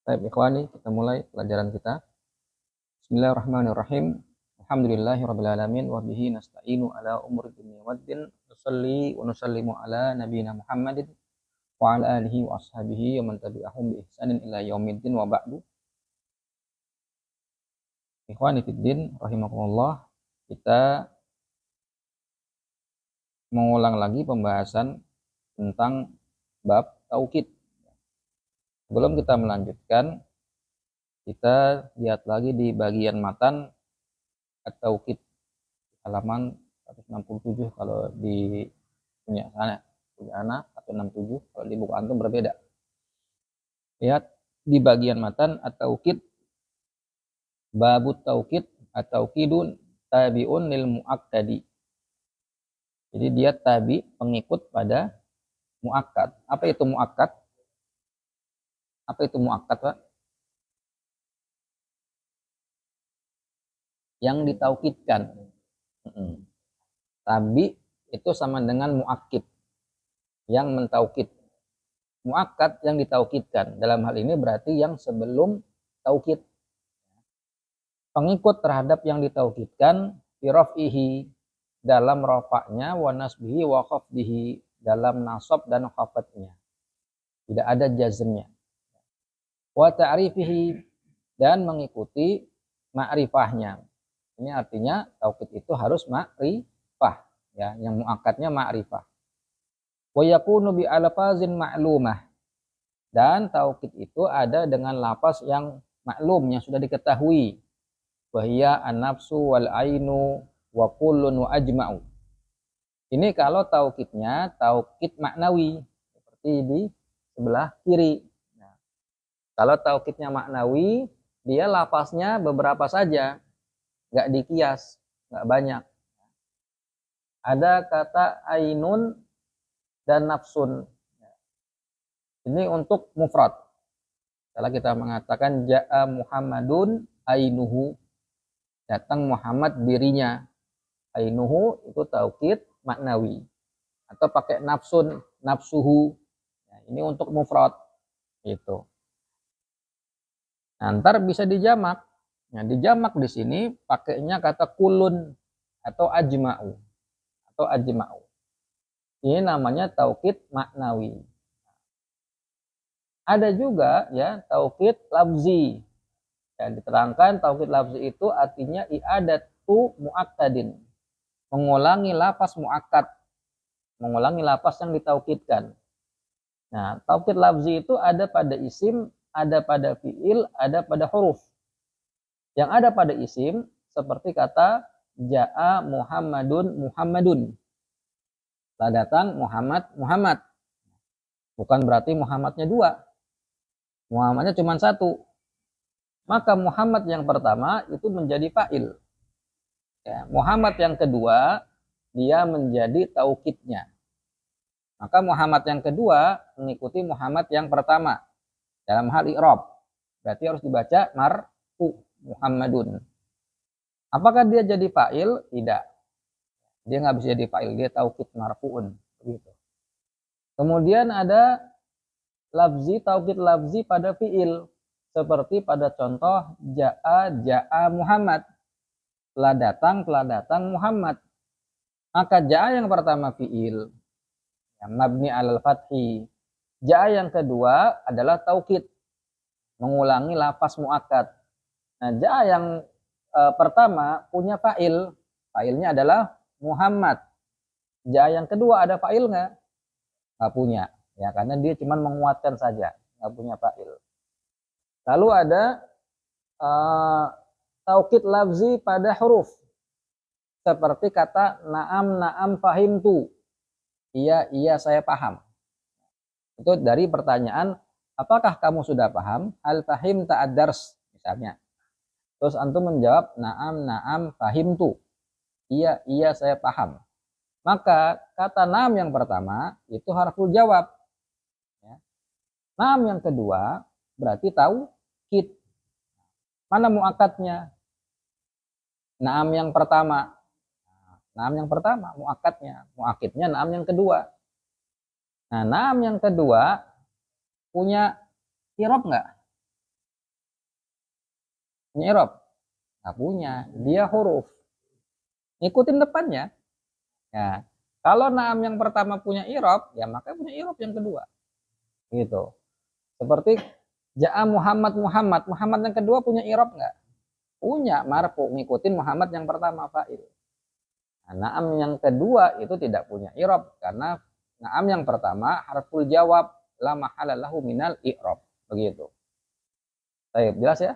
Baik, ikhwani, kita mulai pelajaran kita. Bismillahirrahmanirrahim. Alhamdulillahirabbil alamin wa bihi nasta'inu ala umuri dunya waddin. Nusalli wa nusallimu ala nabiyyina Muhammadin wa ala alihi wa ashabihi wa man tabi'ahum bi ihsanin ila yaumiddin wa ba'du. Ikhwani fiddin rahimakumullah, kita mengulang lagi pembahasan tentang bab taukid. Sebelum kita melanjutkan, kita lihat lagi di bagian matan at-taukid halaman 167 kalau di punya anak atau 67, kalau di buku antum berbeda. Lihat di bagian matan at-taukid, babut taukid at-taukidun tabi'un lil muakkadi. Jadi dia tabi, pengikut pada muakkad. Apa itu muakkad? Apa itu muakkad, Pak? Yang ditaukidkan. Tabi itu sama dengan muakkid, yang mentaukid. Muakkad yang ditaukidkan. Dalam hal ini berarti yang sebelum taukid. Pengikut terhadap yang ditaukidkan firaf'ihi, dalam rafa'nya, wa nasbihi wa khafdihi, dalam nasab dan khafadnya. Tidak ada jazmnya. Wa ta'rifihi, dan mengikuti ma'rifahnya. Ini artinya taukid itu harus ma'rifah, ya, yang muakkadnya ma'rifah. Wa yakunu bi alfazin ma'lumah, dan taukid itu ada dengan lafaz yang maklum, yang sudah diketahui. Wa hiya an-nafsu wal ainu wa kullun wa ajma'u. Ini kalau taukidnya taukid maknawi, seperti di sebelah kiri. Nah, kalau taukidnya maknawi, dia lafaznya beberapa saja, nggak dikias, nggak banyak. Ada kata ainun dan nafsun. Ini untuk mufrad. Kalau kita mengatakan ja'a Muhammadun ainuhu, datang Muhammad dirinya. Ainuhu itu taukid maknawi. Atau pakai nafsun, nafsuhu. Nah, ini untuk mufrad. Itu. Nah, ntar bisa dijamak. Nah, dijamak di sini pakainya kata kulun atau ajma'u. Atau ajma'u. Ini namanya taukid maknawi. Ada juga ya taukid lafzi. Ya, diterangkan taukid lafzi itu artinya i'adatu muakkadin, mengulangi lafaz muakkad, mengulangi lafaz yang ditaukidkan. Nah, taukid lafzi itu ada pada isim, ada pada fiil, ada pada huruf. Yang ada pada isim seperti kata ja'a Muhammadun Muhammadun. Telah datang Muhammad Muhammad. Bukan berarti Muhammadnya dua. Muhammadnya cuma satu. Maka Muhammad yang pertama itu menjadi fa'il. Ya, Muhammad yang kedua dia menjadi taukidnya. Maka Muhammad yang kedua mengikuti Muhammad yang pertama dalam hal i'rab. Berarti harus dibaca marfu Muhammadun. Apakah dia jadi fa'il? Tidak. Dia nggak bisa jadi fa'il, dia taukid marfu'un. Begitu. Kemudian ada lafzi, taukid lafzi pada fi'il. Seperti pada contoh ja'a Muhammad. Telah datang Muhammad. Maka ja'a yang pertama fi'il, yang mabni alal fathi. Ja'a yang kedua adalah taukid, mengulangi lafaz muakkad. Nah, ja'a yang pertama punya fa'il, fa'ilnya adalah Muhammad. Ja'a yang kedua ada fa'il nggak? Nggak punya, ya, karena dia cuma menguatkan saja, nggak punya fa'il. Lalu ada taukid lafzi pada huruf, seperti kata na'am fahimtu. Iya saya paham. Itu dari pertanyaan, apakah kamu sudah paham? Al fahim ta'ad-dars misalnya. Terus antum menjawab na'am fahimtu. Iya saya paham. Maka kata na'am yang pertama itu harful jawab. Ya. Na'am yang kedua berarti taukid. Mana muakkadnya? Na'am yang pertama. Na'am yang pertama muakkadnya. Muakkidnya na'am yang kedua. Nah, na'am yang kedua punya i'rab enggak? Punya i'rab? Nggak punya. Dia huruf. Ngikutin depannya. Ya. Kalau na'am yang pertama punya i'rab, ya maka punya i'rab yang kedua. Gitu. Seperti ja'a Muhammad Muhammad. Muhammad yang kedua punya i'rab nggak? Punya, marfu, ngikutin Muhammad yang pertama fa'il. Nah, na'am yang kedua itu tidak punya i'rab karena na'am yang pertama harful jawab la mahala lahu minal i'rab. Begitu. Baik, jelas ya?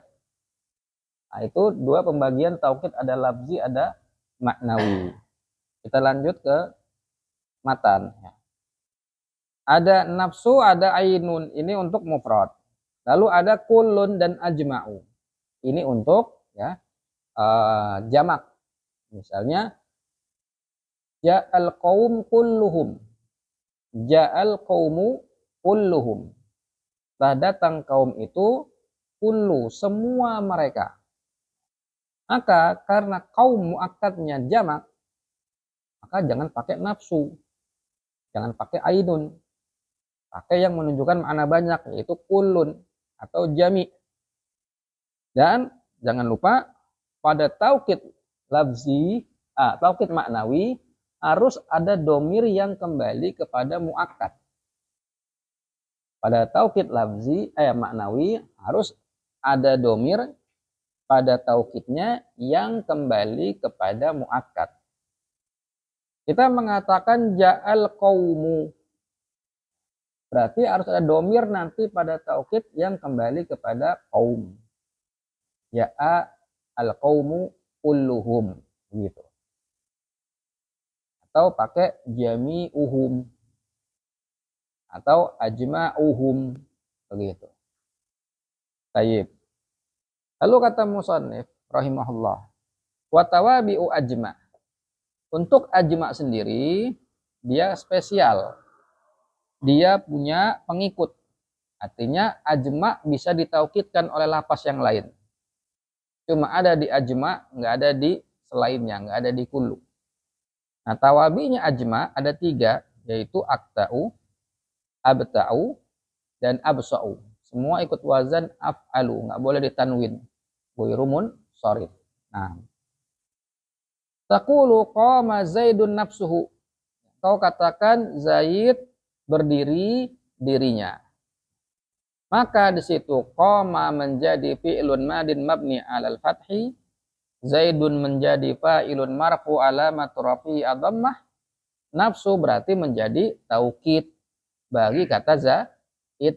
Nah, itu dua pembagian taukid, ada lafzi, ada maknawi. Kita lanjut ke matan. Ada nafsu, ada ainun. Ini untuk mufrad. Lalu ada kullun dan ajma'u. Ini untuk ya jamak. Misalnya ja'al qaum kulluhum. Ja'al qaumu kulluhum. Telah datang kaum itu kullu, semua mereka. Maka karena kaum muakkadnya jamak, maka jangan pakai nafsu, jangan pakai ainun, pakai yang menunjukkan makna banyak, yaitu kullun atau jami. Dan jangan lupa pada taukid lafzi, taukid maknawi harus ada domir yang kembali kepada muakkad. Pada taukid lafzi maknawi harus ada domir pada taukidnya yang kembali kepada muakkad. Kita mengatakan ja'al qaumu, berarti harus ada domir nanti pada taukid yang kembali kepada kaum. Ja'a al qaumu kulluhum, gitu. Atau pakai jami'uhum atau ajma'uhum, begitu. Tayyib. Lalu kata musannif rahimahullah, wa tawabi'u ajma'. Untuk ajma' sendiri dia spesial. Dia punya pengikut. Artinya ajma' bisa ditaukidkan oleh lafaz yang lain. Cuma ada di ajma', nggak ada di selainnya, nggak ada di kullu. Nah, tawabi'nya ajma' ada 3, yaitu akta'u, abta'u, dan absa'u. Semua ikut wazan af'alu, nggak boleh ditanwin. Ghairumun sharif. Nah, taqulu qama Zaidun nafsuhu. Kau katakan Zaid berdiri dirinya. Maka di situ qama menjadi fi'lun madin mabni 'alal fathi, Zaidun menjadi fa'ilun marfu alamat rafi'i ad-dhammah, nafsu berarti menjadi taukid bagi kata Zaid.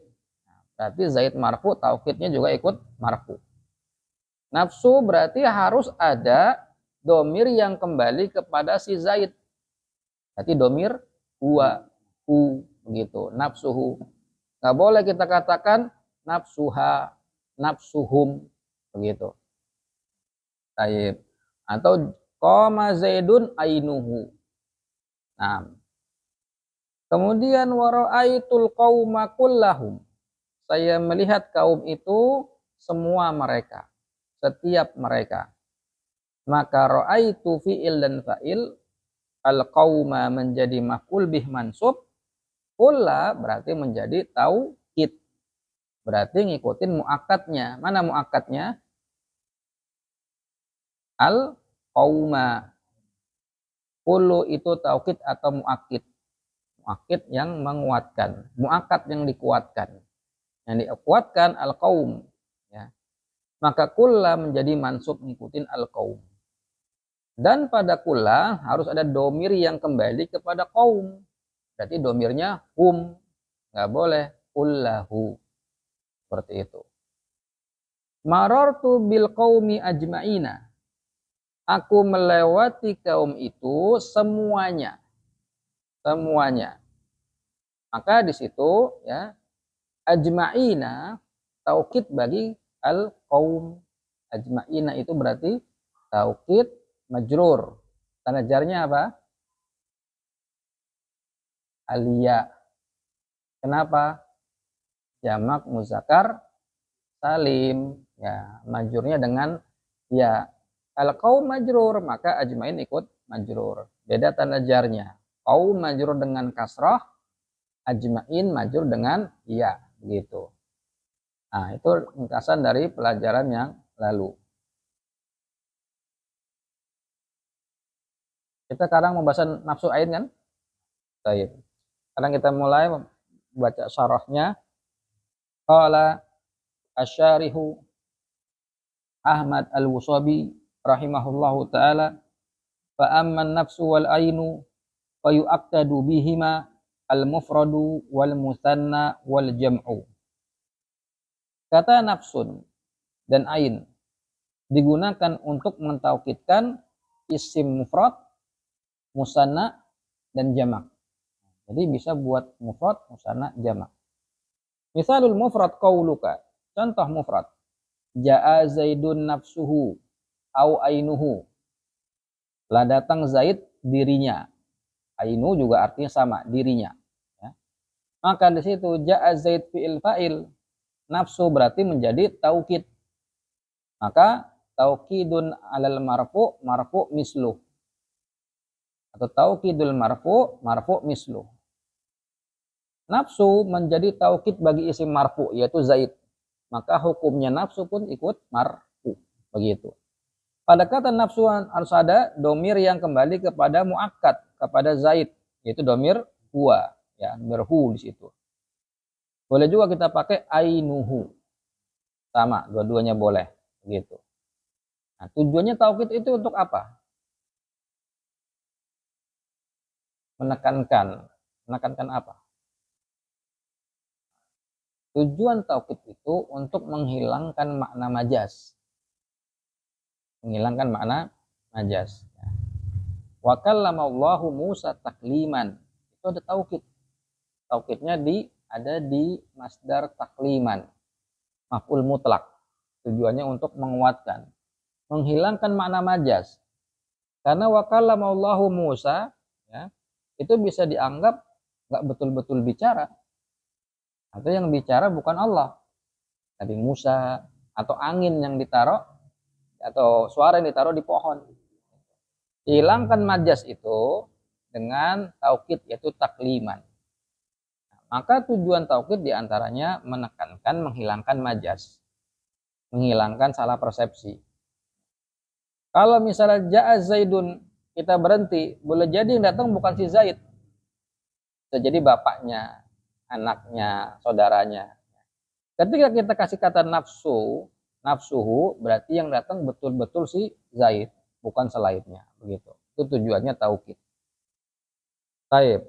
Berarti Zaid marfu, taukidnya juga ikut marfu. Nafsu berarti harus ada domir yang kembali kepada si Zaid. Berarti domir huwa, hu, begitu. Nafsuhu. Nggak boleh kita katakan nafsuha, nafsuhum, begitu. Taib. Atau qama Zaidun ainuhu. Nah. Kemudian wara'aitul qauma kullahum. Saya melihat kaum itu semua mereka. Setiap mereka. Maka ra'aitu fi'il dan fa'il, al-qauma menjadi maf'ul bih mansub, kulla berarti menjadi taukid. Berarti ngikutin muakkadnya. Mana muakkadnya? Al-qauma. Kullu itu taukid atau muakkid. Muakkid yang menguatkan. Muakkad yang dikuatkan. Yang dikuatkan al-qaum. Ya. Maka kulla menjadi mansub ngikutin al-qaum. Dan pada kulla harus ada domir yang kembali kepada qaum. Berarti domirnya hum. Nggak boleh kullahu. Seperti itu. Marartu bil qaumi ajma'ina. Aku melewati kaum itu semuanya. Semuanya. Maka di situ ya ajma'ina taukid bagi al-qaum. Ajma'ina itu berarti taukid majrur. Tanda jarnya apa? Aliyah. Kenapa? Jamak muzakkar salim. Ya, majrurnya dengan ya. Kalau kaum majrur, maka ajma'in ikut majrur. Beda tanda jarnya. Kaum majrur dengan kasrah, ajma'in majrur dengan ya, begitu. Nah, itu ringkasan dari pelajaran yang lalu. Kita sekarang membahas nafsu ain kan? Baik. Sekarang kita mulai baca syarahnya. Qala asyarihu Ahmad Al-Wusabi rahimahullahu taala, fa amman nafsu wal ainu fa yu'aktadu bihima al-mufradu wal musanna wal jam'u. Kata nafsun dan ain digunakan untuk mentaukidkan isim mufrad, musanna, dan jamak. Jadi bisa buat mufrad, musanna, jamak. Misalul mufrad qauluka. Contoh mufrad. Ja'a Zaidun nafsuhu au ainuhu. Telah datang Zaid dirinya. Ainu juga artinya sama, dirinya. Ya. Maka di situ ja'a Zaid fi'il fa'il. Nafsu berarti menjadi taukid. Maka taukidun alal marfu misluh. Atau taukidul marfu misluh. Nafsu menjadi taukid bagi isim marfu, yaitu Zaid. Maka hukumnya nafsu pun ikut marfu. Begitu. Pada kata nafsu harus ada domir yang kembali kepada muakkad, kepada Zaid, yaitu domir huwa, ya, domir hu di situ. Boleh juga kita pakai ainuhu. Sama, dua-duanya boleh. Begitu. Nah, tujuannya taukid itu untuk apa? Menekankan. Menekankan apa? Tujuan taukid itu untuk menghilangkan makna majaz. Menghilangkan makna majaz. Wa kallamallahu Musa takliman. Itu ada taukid. Taukidnya ada di masdar takliman. Maf'ul mutlak. Tujuannya untuk menguatkan. Menghilangkan makna majaz. Karena wa kallamallahu Musa, ya, itu bisa dianggap nggak betul-betul bicara. Atau yang bicara bukan Allah. Nabi Musa, atau angin yang ditaruh, atau suara yang ditaruh di pohon. Hilangkan majaz itu dengan taukid, yaitu takliman. Maka tujuan taukid diantaranya menekankan, menghilangkan majaz. Menghilangkan salah persepsi. Kalau misalnya ja'a Zaidun, kita berhenti, boleh jadi yang datang bukan si Zaid. Bisa jadi bapaknya, anaknya, saudaranya. Ketika kita kasih kata nafsuhu, berarti yang datang betul-betul si Zaid, bukan selainnya. Begitu. Itu tujuannya taukid. Taib.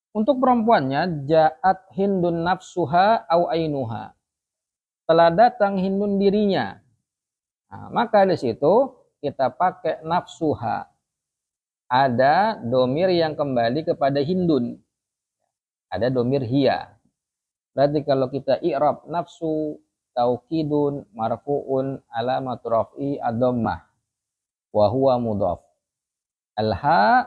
Untuk perempuannya, ja'at hindun nafsuha au ainuha. Telah datang hindun dirinya. Nah, maka di situ kita pakai nafsuha. Ada domir yang kembali kepada hindun. Ada domir hiya. Berarti kalau kita i'rab nafsu taukidun marfu'un alamat raf'i ad-dhammah wa huwa mudhaf. Al-ha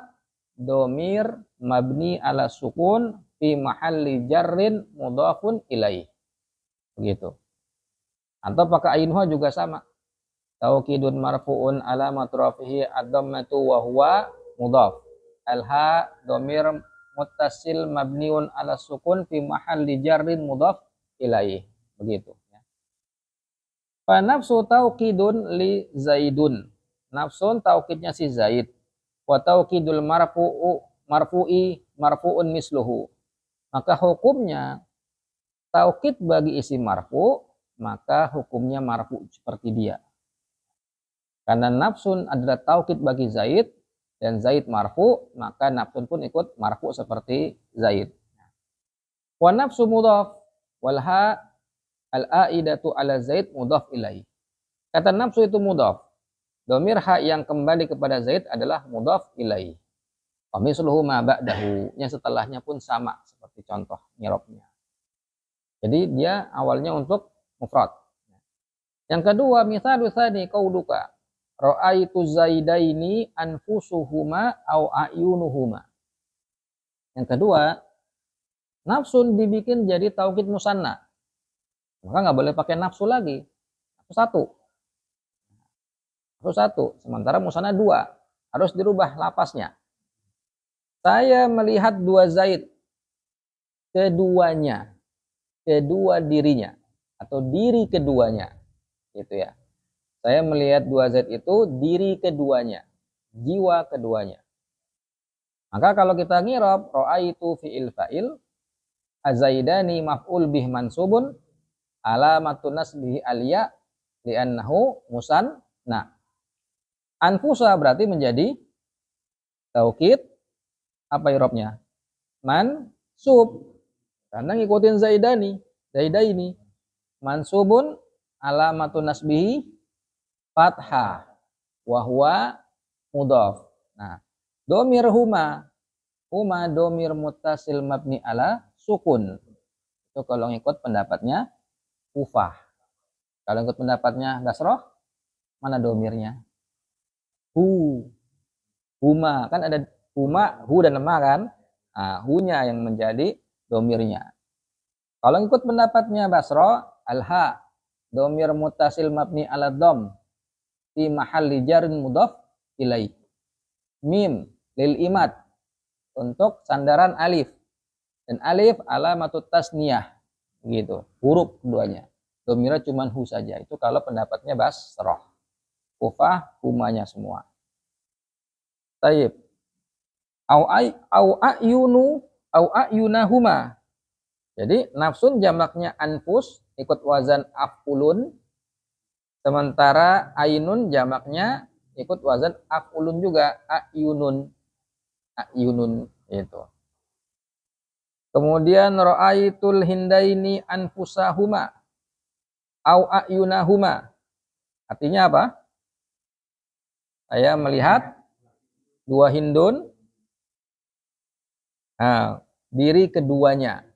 domir mabni ala sukun fi mahalli jarrin mudhafun ilaih. Begitu. Atau pakai ainuha juga sama. Taukidun marfu'un alamat raf'ihi ad-dhammatu wa huwa mudhaf. Al-ha domir muttasil mabniun ala sukun fi mahalli jarrin mudhaf ilaih. Begitu. Fa nafsu taukidun li Zaidun. Nafsun taukidnya si Zaid. Wa taukidul marfu'un misluhu. Maka hukumnya taukid bagi isim marfu, maka hukumnya marfu seperti dia. Karena nafsun adalah taukid bagi Zaid dan Zaid marfu, maka nafsun pun ikut marfu seperti Zaid. Wa nafsu mudhaf wal ha al-aidatu ala Zaid mudhaf ilaih. Kata nafsu itu mudhaf. Domir ha yang kembali kepada Zaid adalah mudhaf ilaih. Wa misluhu ma ba'dahu. Yang setelahnya pun sama seperti contoh nyirobnya. Jadi dia awalnya untuk mufrad. Yang kedua, misalu tsani qauluka ra'aitu zaidaini anfusuhuma au ayunuhuma. Yang kedua, nafsun dibikin jadi taukid musanna. Maka nggak boleh pakai nafsu lagi. Nafsu satu. Nafsu satu. Sementara musanna dua. Harus dirubah lapasnya. Saya melihat dua Zaid. Keduanya. Kedua dirinya. Atau diri keduanya. Gitu ya. Saya melihat dua Zaid itu diri keduanya. Jiwa keduanya. Maka kalau kita ngirob ra'aitu fi'il fa'il, azaidani maf'ul bih mansubun, alamatun nasbihi alya li'annahu musanna. Anfusa berarti menjadi taukid, apa irobnya? Mansub. Karena ngikutin zaidaini. Mansubun alamatun nasbihi fathah wa huwa mudhaf. Nah, domir huma domir muttasil mabni ala sukun. Itu kalau ngikut pendapatnya Kufah. Kalau ngikut pendapatnya Basroh, mana domirnya? Huma, kan ada huma, hu dan ma kan? Nah, hunya yang menjadi domirnya. Kalau ngikut pendapatnya Basroh, alha, domir muttasil mabni ala dom, di mahalli jarin mudhaf ilaih. Mim, lil imad, untuk sandaran alif. Dan alif alamatut tasniyah. Gitu, huruf keduanya. Domirnya cuma hu saja. Itu kalau pendapatnya Basroh. Kufah, humanya semua. Taib. Au ayunahuma. Jadi nafsun jamaknya anfus ikut wazan af'ulun, sementara ainun jamaknya ikut wazan af'ulun juga, ayunun itu. Kemudian ra'aitul hindaini anfusahuma au ayunahuma. Artinya apa? Saya melihat dua hindun, nah, diri keduanya.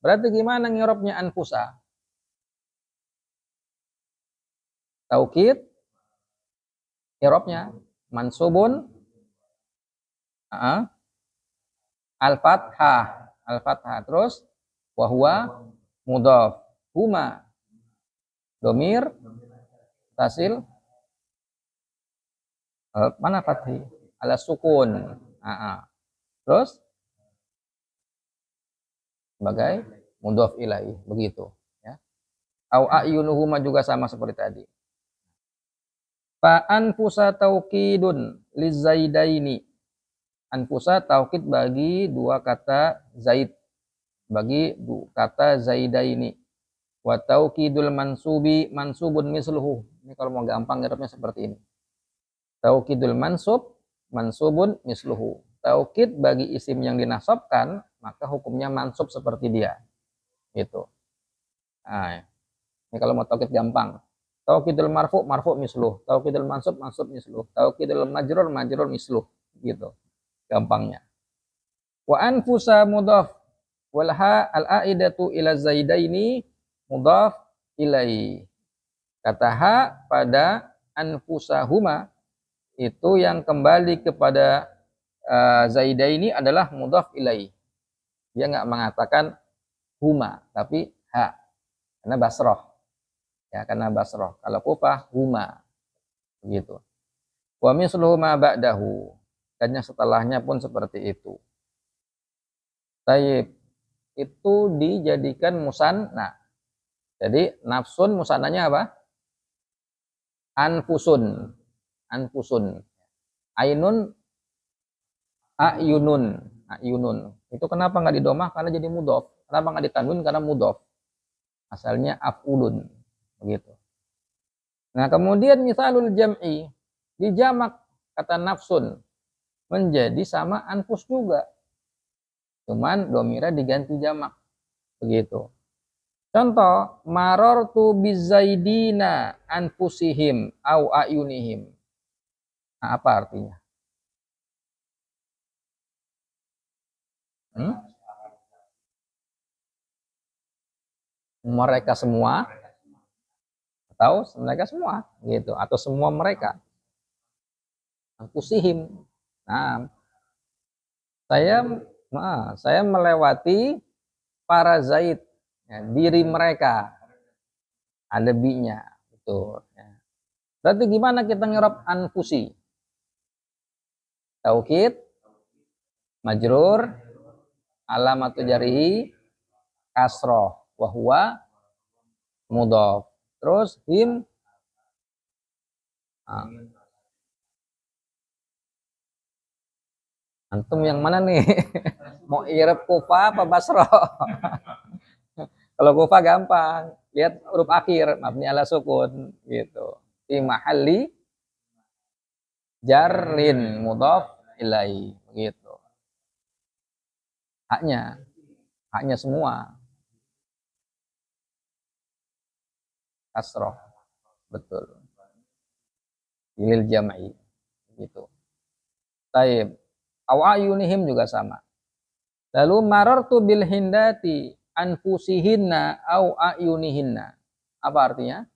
Berarti gimana ngirobnya anfusa? Taukid, ngirobnya mansubun, al-fathah. Terus wahwa mudhaf. Huma domir tasil mana fathi ala sukun. Terus sebagai mudhaf ilaih, begitu ya. Au ayunuhuma juga sama seperti tadi. Fa anfusa taukidun lizaidaini. Anfusa taukid bagi dua kata zaid, bagi kata zaidaini. Wa taukidul mansubi mansubun misluhu. Ini kalau mau gampang ngerapnya seperti ini. Taukidul mansubun misluhu. Taukid bagi isim yang dinasabkan, maka hukumnya mansub seperti dia. Gitu. Nah, ini kalau mau taukid gampang. Taukidul marfu misluh. Taukidul mansub misluh. Taukidul majrur misluh. Gitu. Gampangnya. Wa anfusa mudhaf wal ha al aidatu ila zaidaini mudhaf ilai. Kata ha pada anfusahuma itu yang kembali kepada zaidaini adalah mudhaf ilai. Dia enggak mengatakan huma tapi ha. Karena basroh. Ya, karena basroh. Kalau kufah huma. Begitu. Wa misluhu ma ba'dahu. Dan yang setelahnya pun seperti itu. Taib. Itu dijadikan musanna. Jadi nafsun musannanya apa? Anfusun. Ainun ayunun. Itu kenapa nggak didomah? Karena jadi mudhof. Kenapa nggak ditanwin? Karena mudhof. Asalnya af'ulun. Begitu. Nah, kemudian misalul jam'i. Dijamak kata nafsun menjadi sama anfus juga. Cuman domira diganti jamak. Begitu. Contoh, marartu bizaidina anfusihim au ayunihim. Nah, apa artinya? Mereka semua atau mereka semua gitu, atau semua mereka. Anfusihim. Nah, saya melewati para zaid, ya, diri mereka, ada bi-nya, betul. Ya. Berarti gimana kita ngerap anfusi? Taukid, majrur, alamatu jarihi, kasroh, wahwa, mudhaf. Terus him, Antum yang mana nih? Mau irab Kufa apa Basra? Kalau Kufa gampang, lihat huruf akhir mabni ala sukun gitu. Fi mahalli jarrin mudhaf ilai begitu. Haknya, haknya semua kasroh, betul. Lil jam'i gitu. Taib. Awayunihim juga sama. Lalu marartu bil hindati anfusihinna au ayunihinna. Apa artinya?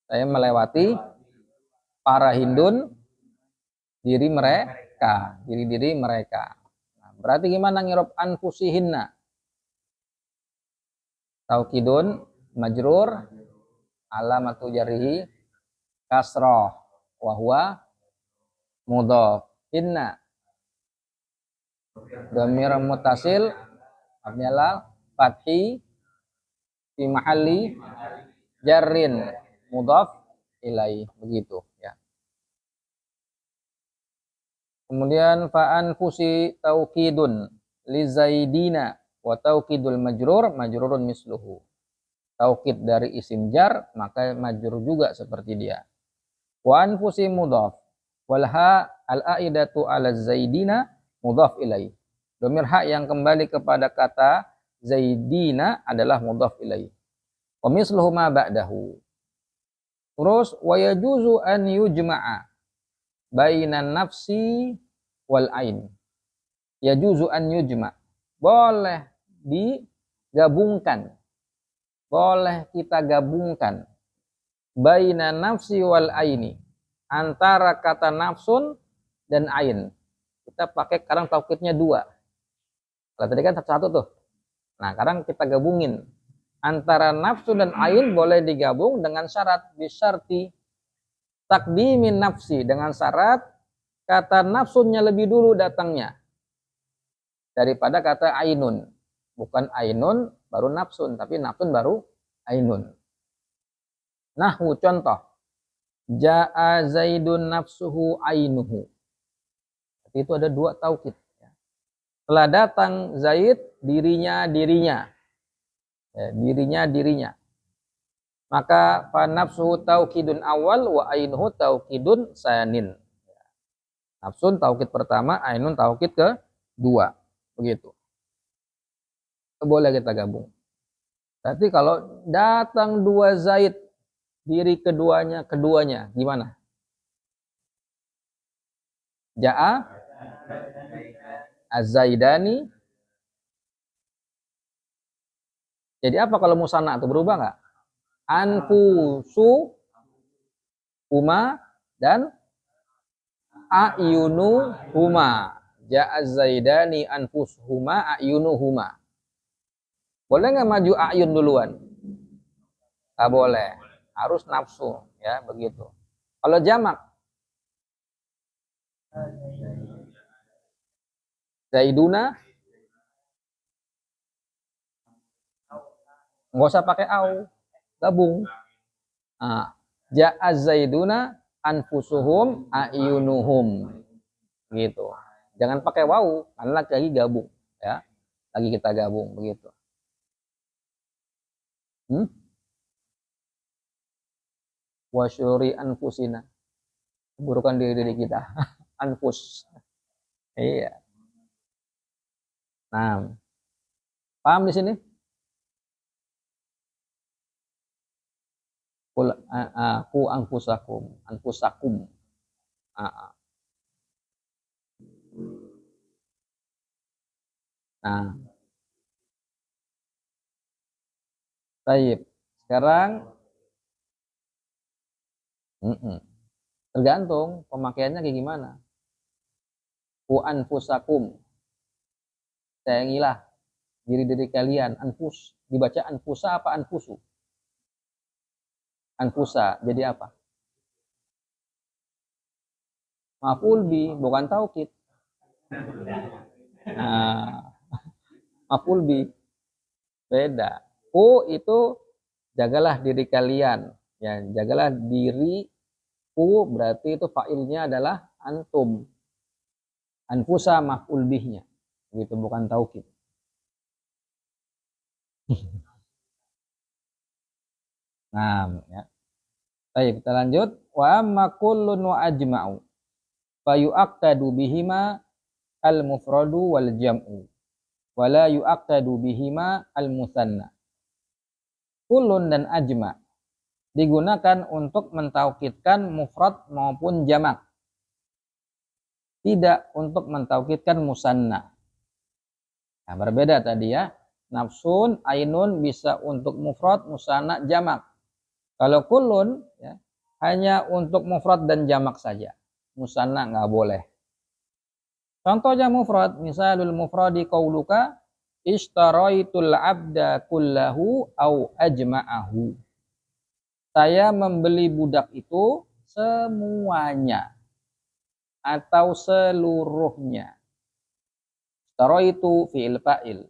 Saya melewati para Hindun diri-diri mereka. Nah, berarti gimana ngirob anfusihinna? Taukidun majrur alamatu jarrihi kasroh wa huwa mudhaf. Inna dhamir muttasil mabni ala fathi fi mahalli jarrin mudhaf ilai begitu ya. Kemudian fa'an fusi taukidun li zaidina wa taukidul majrurun misluhu. Taukid dari isim jar maka majrur juga seperti dia. Wa anfusi mudhaf wal ha al aidatu ala zaidina mudhaf ilai. Dhamir ha yang kembali kepada kata zaidina adalah mudhaf ilai. Wa misluhu ma ba'dahu. Terus wa yajuzu an yujma'a bainan nafsi wal ain. Yajuzu an yujma'. Boleh digabungkan. Boleh kita gabungkan bainan nafsi wal aini. Antara kata nafsun dan ain. Kita pakai sekarang taukidnya 2. Kalau tadi kan satu tuh. Nah, sekarang kita gabungin. Antara nafsu dan ain boleh digabung dengan syarat bisyarti takdimin nafsi, dengan syarat kata nafsunnya lebih dulu datangnya daripada kata ainun. Bukan ainun baru nafsun, tapi nafsun baru ainun. Nahwu contoh. Ja'a Zaidun nafsuhu ainuhu. Itu ada 2 taukid. Telah datang Zaid dirinya. Ya, dirinya. Maka fa nafsuhu taukidun awal wa ainuhu taukidun sanin. Nafsun taukid pertama, ainun taukid kedua. Begitu. Boleh kita gabung. Berarti kalau datang 2 Zaid, diri keduanya gimana? Ja'a az-Zaidani. Jadi apa kalau musanna itu berubah enggak? Anfusu huma dan ayunu huma. Ja'az zaidani anfusuhuma ayunuhuma. Boleh nggak maju ayun duluan? Nggak boleh. Harus nafsu, ya begitu. Kalau jamak, zaiduna, nggak usah pakai au, gabung. Nah, ja'az zaiduna anfusuhum ayunuhum. Gitu. Jangan pakai wau, karena lagi gabung, ya. Lagi kita gabung begitu. Wa syuri anfusina. Keburukan diri kita. Anfus. Iya. Nah, paham di sini? Ku anfusakum. Nah, baik. Sekarang tergantung pemakaiannya kayak gimana. Ku anfusakum. Sayangilah diri-diri kalian. Anfus. Dibaca anfusa apa anfusu? Anfusa. Jadi apa? Maf'ul bi, bukan taukid. Nah, maf'ul bi. Beda. Ku itu jagalah diri kalian. Ya, jagalah diri ku berarti itu fa'ilnya adalah antum. Anfusa maf'ul bihnya. Gitu, bukan taukid. Nah, ya. Baik, kita lanjut. Wa amma kullun wa ajma'u fa yu'aqqadu bihima al-mufradu wal jam'u wa la yu'aqqadu bihima al-musanna. Kullun dan ajma' digunakan untuk mentaukidkan mufrad maupun jamak. Tidak untuk mentaukidkan musanna. Nah, berbeda tadi ya. Nafsun, ainun bisa untuk mufrad, musanna, jamak. Kalau kullun ya, hanya untuk mufrad dan jamak saja. Musanna nggak boleh. Contohnya mufrad, misalul mufradi qauluka ishtaraitul abda kullahu au ajma'ahu. Saya membeli budak itu semuanya atau seluruhnya. Ishtaraitu fi'il fa'il.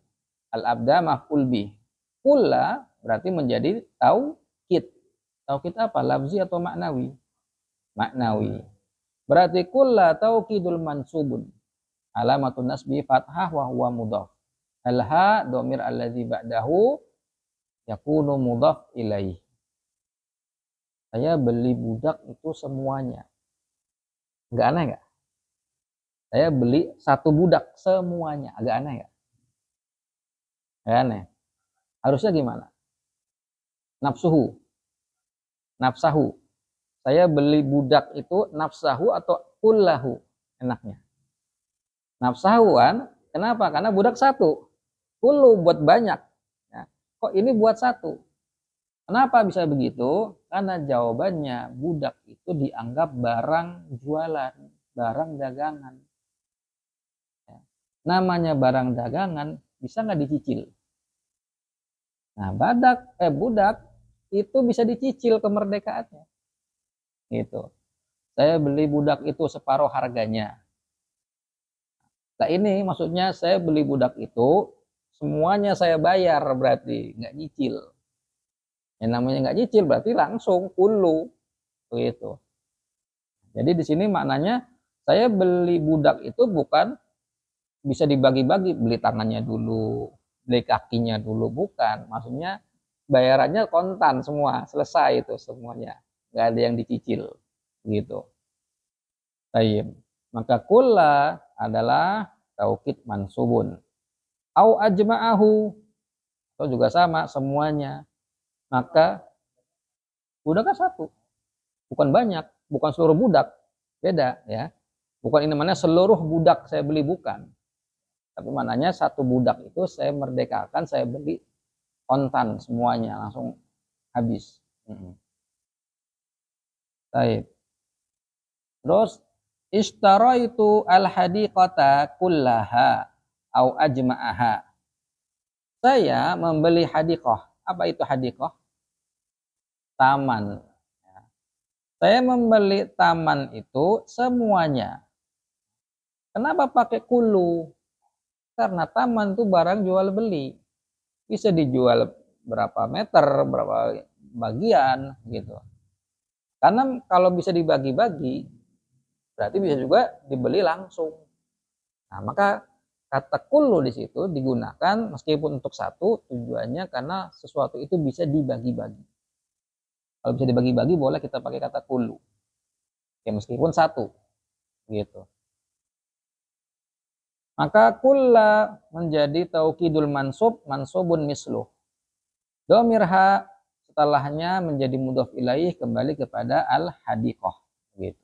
Al-abda maf'ul bih. Kulla berarti menjadi taukid. Taukid apa? Lafzi atau maknawi? Maknawi. Berarti kulla taukidul mansubun. Alamatun nasbi fathah wa huwa mudhaf. Al-ha dhamir allazi ba'dahu yakunu mudhaf ilaih. Saya beli budak itu semuanya. Enggak aneh enggak? Saya beli satu budak semuanya. Agak aneh enggak? Enggak aneh. Harusnya gimana? Nafsuhu. Nafsahu. Saya beli budak itu nafsahu atau kullahu enaknya. Nafsahu kan, kenapa? Karena budak satu. Kullu buat banyak. Ya. Kok ini buat satu? Kenapa bisa begitu? Karena jawabannya budak itu dianggap barang jualan, barang dagangan. Ya. Namanya barang dagangan bisa nggak dicicil? Nah, budak itu bisa dicicil kemerdekaannya. Gitu. Saya beli budak itu separuh harganya. Nah ini maksudnya saya beli budak itu semuanya saya bayar berarti nggak nyicil. Yang namanya nggak nyicil berarti langsung kullu gitu. Jadi di sini maknanya saya beli budak itu bukan bisa dibagi-bagi, beli tangannya dulu, beli kakinya dulu, bukan. Maksudnya bayarannya kontan semua, selesai itu semuanya, nggak ada yang dicicil gitu. Baik. Maka kulla adalah taukid mansubun. Au ajma'ahu atau juga sama semuanya. Maka budaknya satu, bukan banyak, bukan seluruh budak, beda ya. Bukan ini mana seluruh budak saya beli, bukan. Tapi mananya satu budak itu saya merdekakan, saya beli kontan semuanya langsung habis. Baik. Terus ishtaraitu al-hadiqata kullaha au ajma'aha. Saya membeli hadiqah. Apa itu hadiqah? Taman. Saya membeli taman itu semuanya. Kenapa pakai kulu? Karena taman itu barang jual beli. Bisa dijual berapa meter, berapa bagian gitu. Karena kalau bisa dibagi-bagi, berarti bisa juga dibeli langsung. Nah, maka kata kulu di situ digunakan meskipun untuk satu, tujuannya karena sesuatu itu bisa dibagi-bagi. Kalau bisa dibagi-bagi boleh kita pakai kata kulu. Ya meskipun satu gitu. Maka kulla menjadi taukidul mansub, mansubun misluh. Domirha setelahnya menjadi mudhaf ilaih kembali kepada al-hadiqah gitu.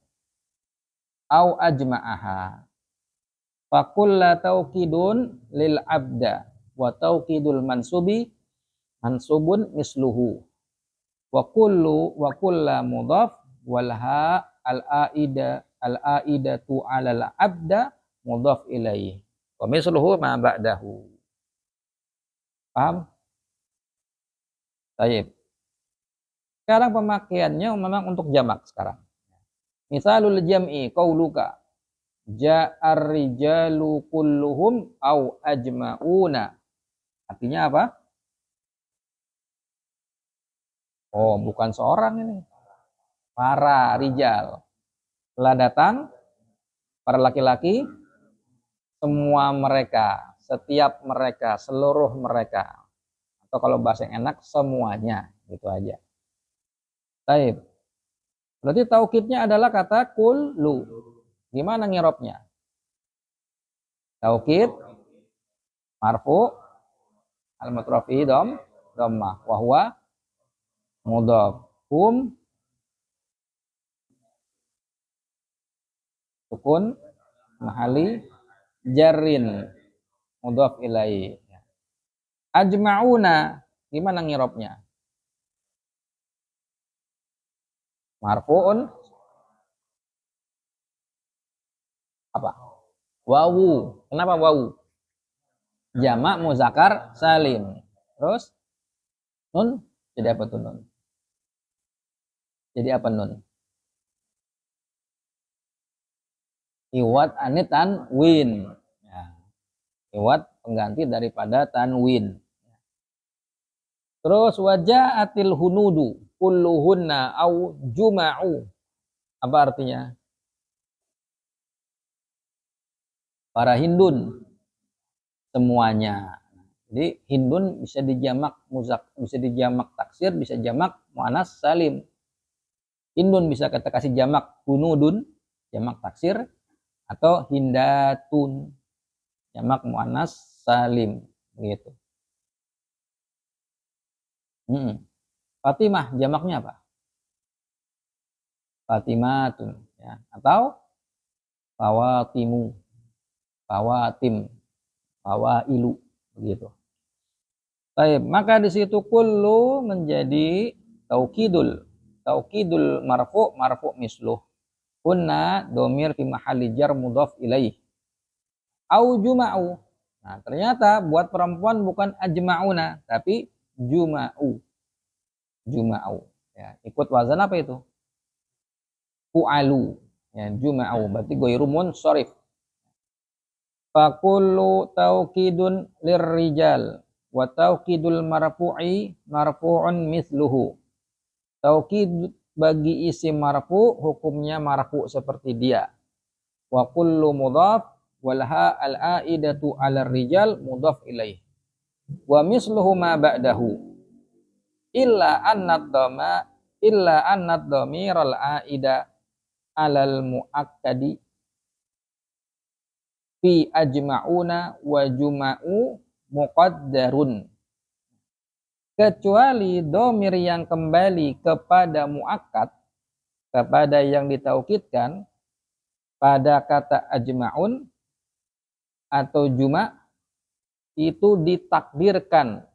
Au ajma'aha. Fa kulla taukidun lil abda wa taukidul mansubi mansubun misluhu. Wa kulla mudhaf wal ha al-aidatu 'alal abda mudhaf ilaih. Wa misluhu ma ba'dahu. Paham? Baik. Sekarang pemakaiannya memang untuk jamak sekarang. Misalul jam'i qauluka ja'ar rijalu kulluhum au ajma'una. Artinya apa? Oh, bukan seorang ini. para rijal. Telah datang para laki-laki, semua mereka, setiap mereka, seluruh mereka. Atau kalau bahasa yang enak, semuanya. Gitu aja. Baik. Berarti taukidnya adalah kata kullu. Gimana ngirobnya? Taukid, marfu, al-mutrafi dhammah. Wahwa, mudhaf. Hum, sukun, mahali, jarrin, mudhaf ilaihi. Ajma'una, gimana ngirobnya? Marfu'un, apa? Wawu. Kenapa wawu? Jamak muzakkar salim. Terus nun jadi apa tuh nun? Jadi apa nun? Iwat anit tanwin. Ya. Iwat pengganti daripada tanwin. Terus waja'atil hunudu kulluhunna au juma'u. Apa artinya? Para hindun semuanya. Jadi hindun bisa dijamak muzak, bisa dijamak taksir, bisa jamak muannas salim. Hindun bisa kita kasih jamak hunudun, jamak taksir, atau hindatun, jamak muannas salim, gitu. Fatimah jamaknya apa? Fatimatun, ya. Atau fawatimu, fawatim, fawailu, begitu. Baik, maka di situ kullu menjadi taukidul marfu misluh. Kunna domir fi mahalli jar mudhaf ilaih. Au juma'u. Nah, ternyata buat perempuan bukan ajma'una, tapi juma'u. Juma'u. Ya, ikut wazan apa itu? Fu'alu. Ya, juma'u. Berarti ghairu munsharif. Fakullu taukidun lirrijal wa taukidul marfu'i marfu'un mithluhu. Taukid bagi isim marfu hukumnya marfu seperti dia. Wa kullu mudhaf wal ha al aidatu 'ala rijal mudhaf ilaih. Wa misluhu ma ba'dahu illa annad dhamiral aida 'alal muakkadi fi ajma'una wa juma'u muqaddarun. Kecuali domir yang kembali kepada muakkad, kepada yang ditaukidkan pada kata ajma'un atau juma' itu ditakdirkan.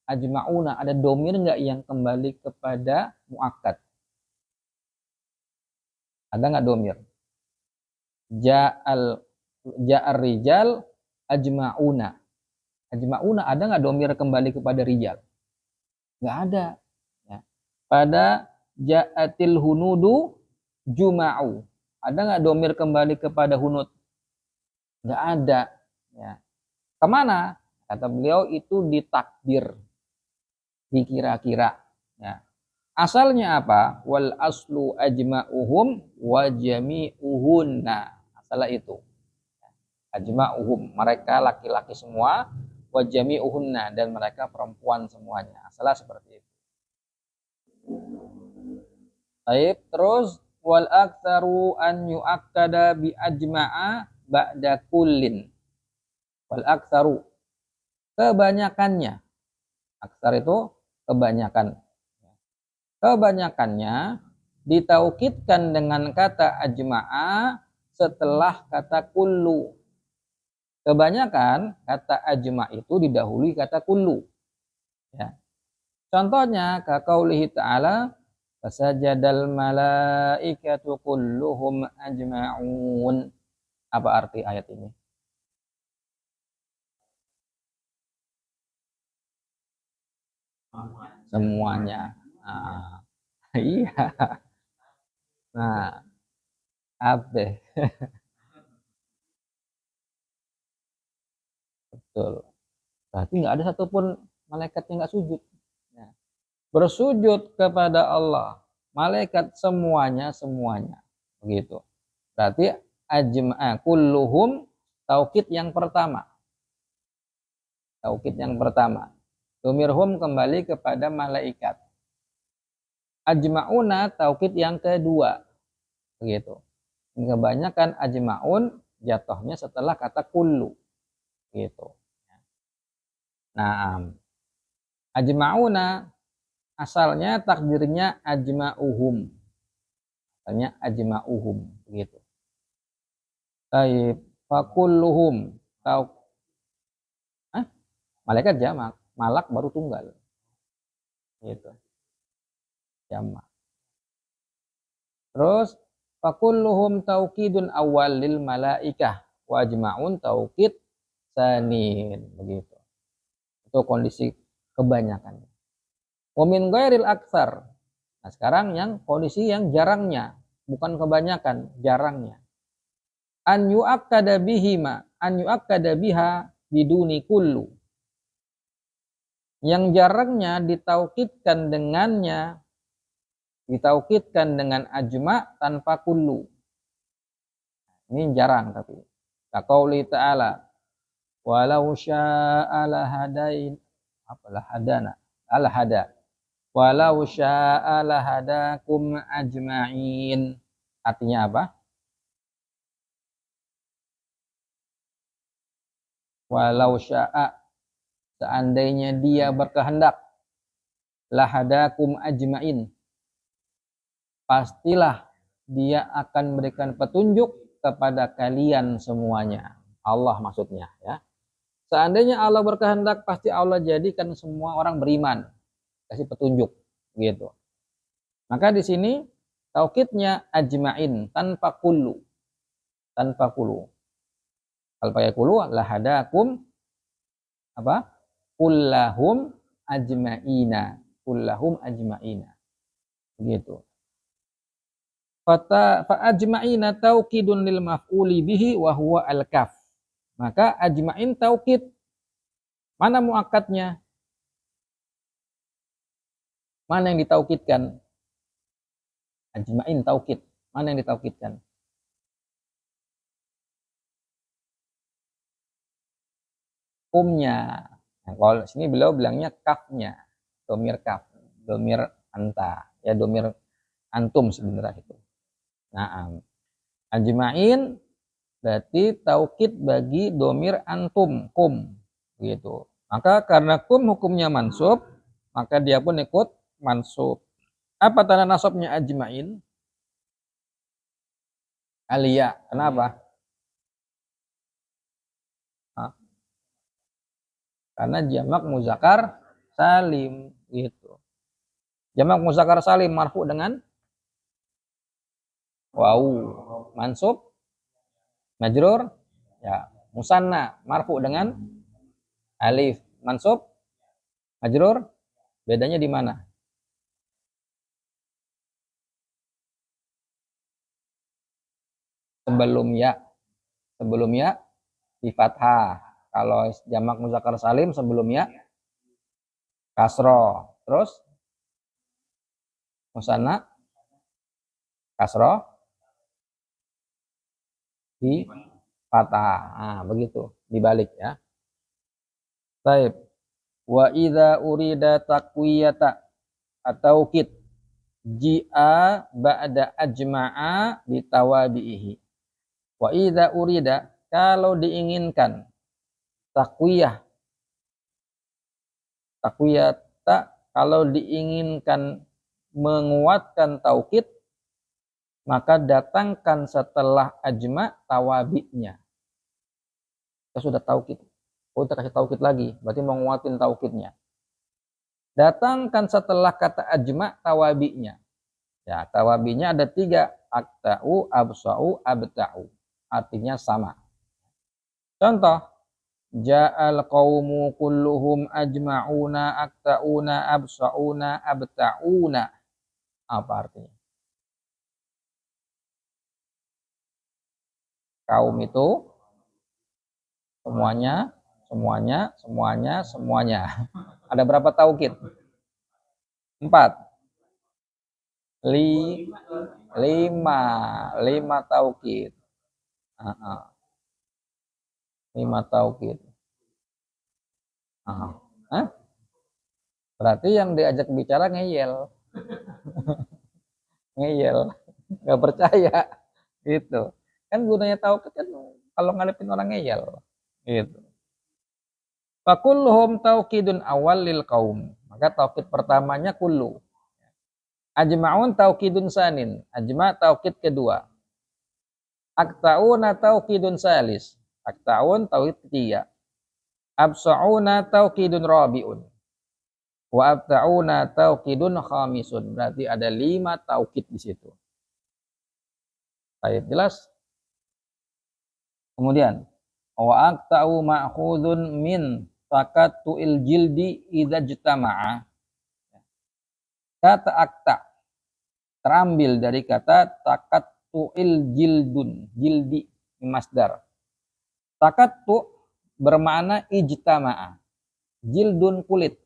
Ajma'una, ada domir enggak yang kembali kepada muakkad? Ada enggak domir? Ja'ar rijal ajma'una. Ajma'una ada enggak domir kembali kepada rijal? Enggak ada. Ya. Pada ja'atil hunudu juma'u. Ada enggak domir kembali kepada hunud? Enggak ada. Ya. Kemana? Kata beliau itu ditakdir, dikira-kira. Ya. Asalnya apa? Wal aslu ajma'uhum wa jami'uhunna. Asalnya itu. Ajma'uhum, mereka laki-laki semua, wa jami'uhunna, dan mereka perempuan semuanya. Asalnya seperti itu. Baik, terus wal aktsaru an yu'akkada bi ajma'a ba'da kullin. Wal aktsaru, kebanyakannya. Aksar itu kebanyakan. Kebanyakannya ditaukidkan dengan kata ajma'a setelah kata kullu. Kebanyakan kata ajma' itu didahului kata kullu. Ya. Contohnya kaqaulihi ta'ala fasajadal malaikatu kulluhum ajma'un. Apa arti ayat ini? Semuanya. Nah, iya. Nah, apa? Betul. Berarti nggak ada satupun malaikat yang nggak sujud. Ya. Bersujud kepada Allah, malaikat semuanya begitu. Berarti kulluhum taukid yang pertama. Domirhum kembali kepada malaikat. Ajma'una taukid yang kedua. Begitu. Kebanyakan ajma'un jatuhnya setelah kata kullu. Gitu. Nah, ajma'una asalnya takdirnya ajma'uhum. Asalnya ajma'uhum begitu. Taib fakulluhum malaikat jamak, malak baru tunggal. Gitu. Jamak. Terus fakulluhum taukidun awal lil malaikah wa ajma'un taukid sanin begitu. Itu kondisi kebanyakan. Wa min ghairil aktsar. Nah, sekarang yang kondisi yang jarangnya, bukan kebanyakan, jarangnya. An yu'akkada biha biduni kullu. Yang jarangnya ditaukidkan dengan ajma tanpa kullu. Ini jarang tapi. Kaqauli ta'ala walau syaa lahadain walau syaa lahadakum ajma'in. Artinya apa? Walau syaa, seandainya dia berkehendak, lahadakum ajma'in, pastilah dia akan memberikan petunjuk kepada kalian semuanya. Allah maksudnya ya. Seandainya Allah berkehendak, pasti Allah jadikan semua orang beriman, kasih petunjuk gitu. Maka di sini taukidnya ajma'in tanpa kullu. Kalau pakai kullu lahadakum apa? Kullahum ajma'ina. Begitu. Fa ajma'ina taukidun lil maf'uli bihi wa huwa al-kaf. Maka ajma'in taukid. Mana muakkadnya? Mana yang ditaukidkan? Ajma'in taukid. Mana yang ditaukidkan? Kumnya. Nah, kalau sini beliau bilangnya kafnya. Domir kaf. Domir anta. Ya domir antum sebenarnya itu. Nah, ajma'in berarti taukid bagi domir antum, kum, gitu. Maka karena kum hukumnya mansub, maka dia pun ikut mansub. Apa tanda nasabnya ajma'in? Aliyah. Kenapa? Karena jamak muzakkar salim, gitu. Jamak muzakkar salim marfu dengan waw, mansub, majrur, ya, musanna marfu dengan alif, mansub, majrur, bedanya di mana? Sebelum ya di fathah. Kalau jamak muzakkar salim sebelumnya kasroh. Terus musanna kasroh di fathah. Nah, begitu dibalik ya. Baik. Wa idza urida taqwiyata atau kit ji'a ba'da ajma'a bitawabihi. Wa idza urida, kalau diinginkan takwiyata, kalau diinginkan menguatkan taukid, maka datangkan setelah ajma tawabi'nya. Kita sudah taukid, kita kasih taukid lagi, berarti menguatin taukidnya. Datangkan setelah kata ajma tawabi'nya. Ya, tawabi'nya ada 3, akta'u, absa'u, abta'u. Artinya sama. Contoh, ja'al qaumu kulluhum ajma'una, akta'una, absa'una, abta'una. Apa artinya? Kaum itu semuanya. Ada berapa taukid? 4. li, lima, lima taukid. Lima taukid. Hah? Berarti yang diajak bicara ngeyel, ngeyel, nggak percaya, gitu. Kan gunanya taukid kan kalau ngadepin orang ngeyel, gitu. Fakulluhum taukidun awal lil kaum. Maka taukid pertamanya kullu. Ajma'un taukidun sanin. Ajma' taukid kedua. Akta'una taukidun salis. Akta'un taukid ketiga. Absa'una taukidun rabi'un. Wa abta'una taukidun khamisun. Berarti ada 5 taukid di situ. Baik, jelas? Kemudian wa akta'u ma'khudun min takattu'il jildi idza jtama'a. Kata akta terambil dari kata takattu'il jildun, jildi masdar. Takattu bermakna ijtama'a. Jildun kulit.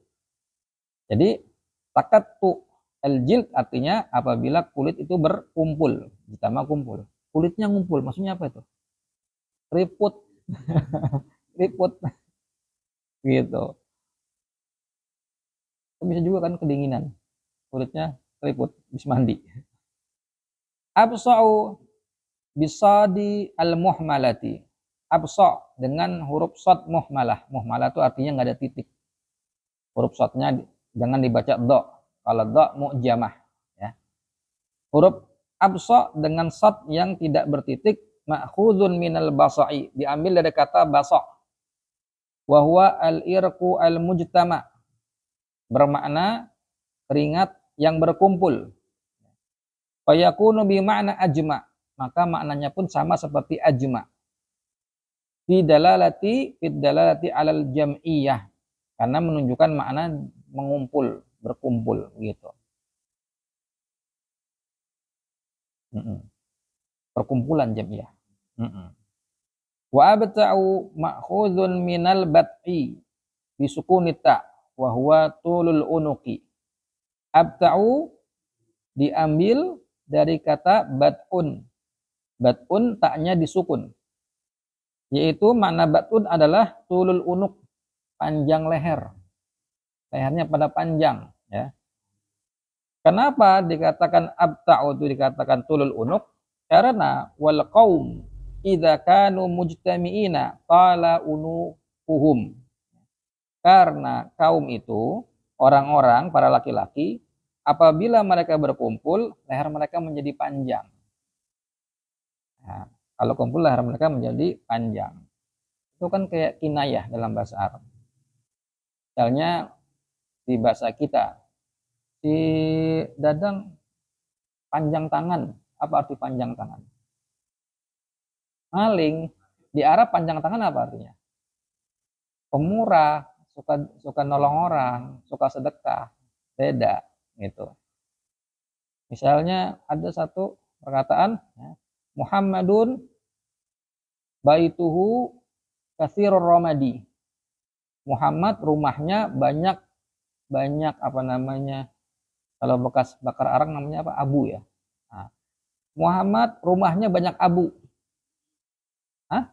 Jadi takattu al-jild artinya apabila kulit itu berkumpul, ijtama kumpul. Kulitnya ngumpul, maksudnya apa itu? Keriput. Keriput gitu. Bisa juga kan kedinginan. Kulitnya keriput, habis mandi. Absa'u bisadi al-muhmalati. Absa' dengan huruf shad muhmalah. Muhmalah itu artinya nggak ada titik. Huruf shadnya jangan dibaca do. Kalau do mu'jamah. Ya. Huruf absa' dengan shad yang tidak bertitik. Ma'khudun minal basa'i. Diambil dari kata basa'. Wahuwa al-irqu al-mujtama'. Bermakna keringat yang berkumpul. Fayakunu bima'na ajma'. Maka maknanya pun sama seperti ajma'. Fi dalalati alal jam'iyah. Karena menunjukkan makna mengumpul, berkumpul gitu. Perkumpulan jam'iyah. Wa abta'u ma'khudun minal bat'i bisukunita wa huwa tulul unuki. Abta'u diambil dari kata bat'un. Bat'un taknya disukun. Yaitu makna bat'un adalah tulul unuk, panjang leher. Lehernya pada panjang, ya. Kenapa dikatakan abta'u itu dikatakan tulul unuk? Karena wal qaum idza kanu mujtami'ina qala unuquhum. Karena kaum itu, orang-orang, para laki-laki, apabila mereka berkumpul, leher mereka menjadi panjang. Nah, kalau kumpul leher mereka menjadi panjang. Itu kan kayak kinayah dalam bahasa Arab. Misalnya di bahasa kita, si Dadang panjang tangan. Apa arti panjang tangan? Maling. Di Arab panjang tangan apa artinya? Pemurah, suka nolong orang, suka sedekah. Beda gitu. Misalnya ada satu perkataan, Muhammadun baituhu katsirur ramadi. Muhammad rumahnya banyak apa namanya, kalau bekas bakar arang namanya apa, abu ya. Nah, Muhammad rumahnya banyak abu. Hah?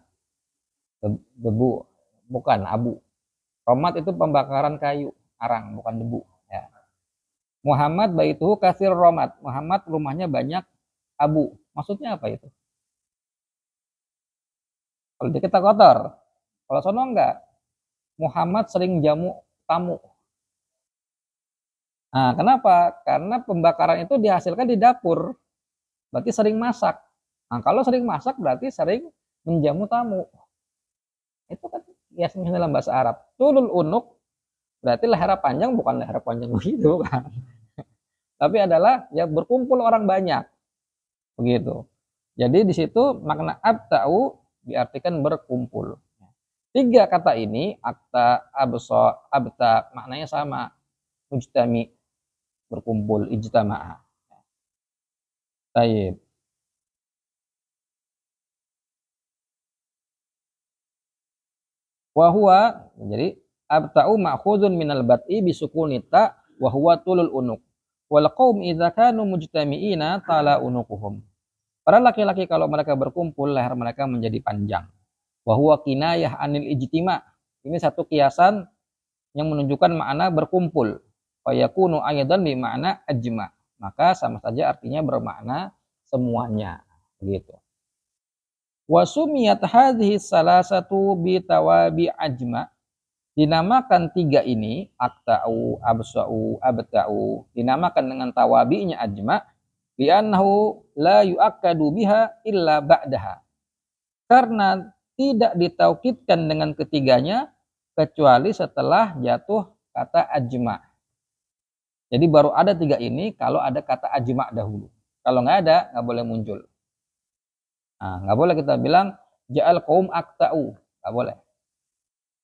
Debu, bukan abu. Romat itu pembakaran kayu, arang, bukan debu. Ya. Muhammad baituhu katsir romat. Muhammad rumahnya banyak abu. Maksudnya apa itu? Kalau di kita kotor. Kalau sono enggak. Muhammad sering jamu tamu. Nah, kenapa? Karena pembakaran itu dihasilkan di dapur. Berarti sering masak. Nah, kalau sering masak berarti sering menjamu tamu. Itu kan biasanya dalam bahasa Arab. Tulul unuk berarti leher panjang, bukan leher panjang begitu kan. Tapi adalah ya berkumpul orang banyak. Begitu. Jadi di situ makna abta'u diartikan berkumpul. Tiga kata ini, akta, absa, abta, maknanya sama. Mujtami, berkumpul, ijtama'a. Taib. Wahuwa, jadi abta'u ma'khudun minal bat'i bisukunita wahuwa tulul unuk. Wal qaum idza kanu mujtami'ina tala unuquhum. Para laki-laki kalau mereka berkumpul leher mereka menjadi panjang. Wa huwa kinayah anil ijtima'. Ini satu kiasan yang menunjukkan makna berkumpul. Fa yakunu aidan bi makna ajma'. Maka sama saja artinya bermakna semuanya, begitu. Wa sumiyat hadhihi salasatu bi tawabi ajma'. Dinamakan tiga ini, akta'u, absa'u, abta'u, dinamakan dengan tawabi'nya ajma', li'annahu la yu'akkadu biha illa ba'daha. Karena tidak ditaukidkan dengan ketiganya, kecuali setelah jatuh kata ajma'. Jadi baru ada tiga ini kalau ada kata ajma' dahulu. Kalau nggak ada, nggak boleh muncul. Nah, nggak boleh kita bilang, ja'al qaum akta'u. Nggak boleh.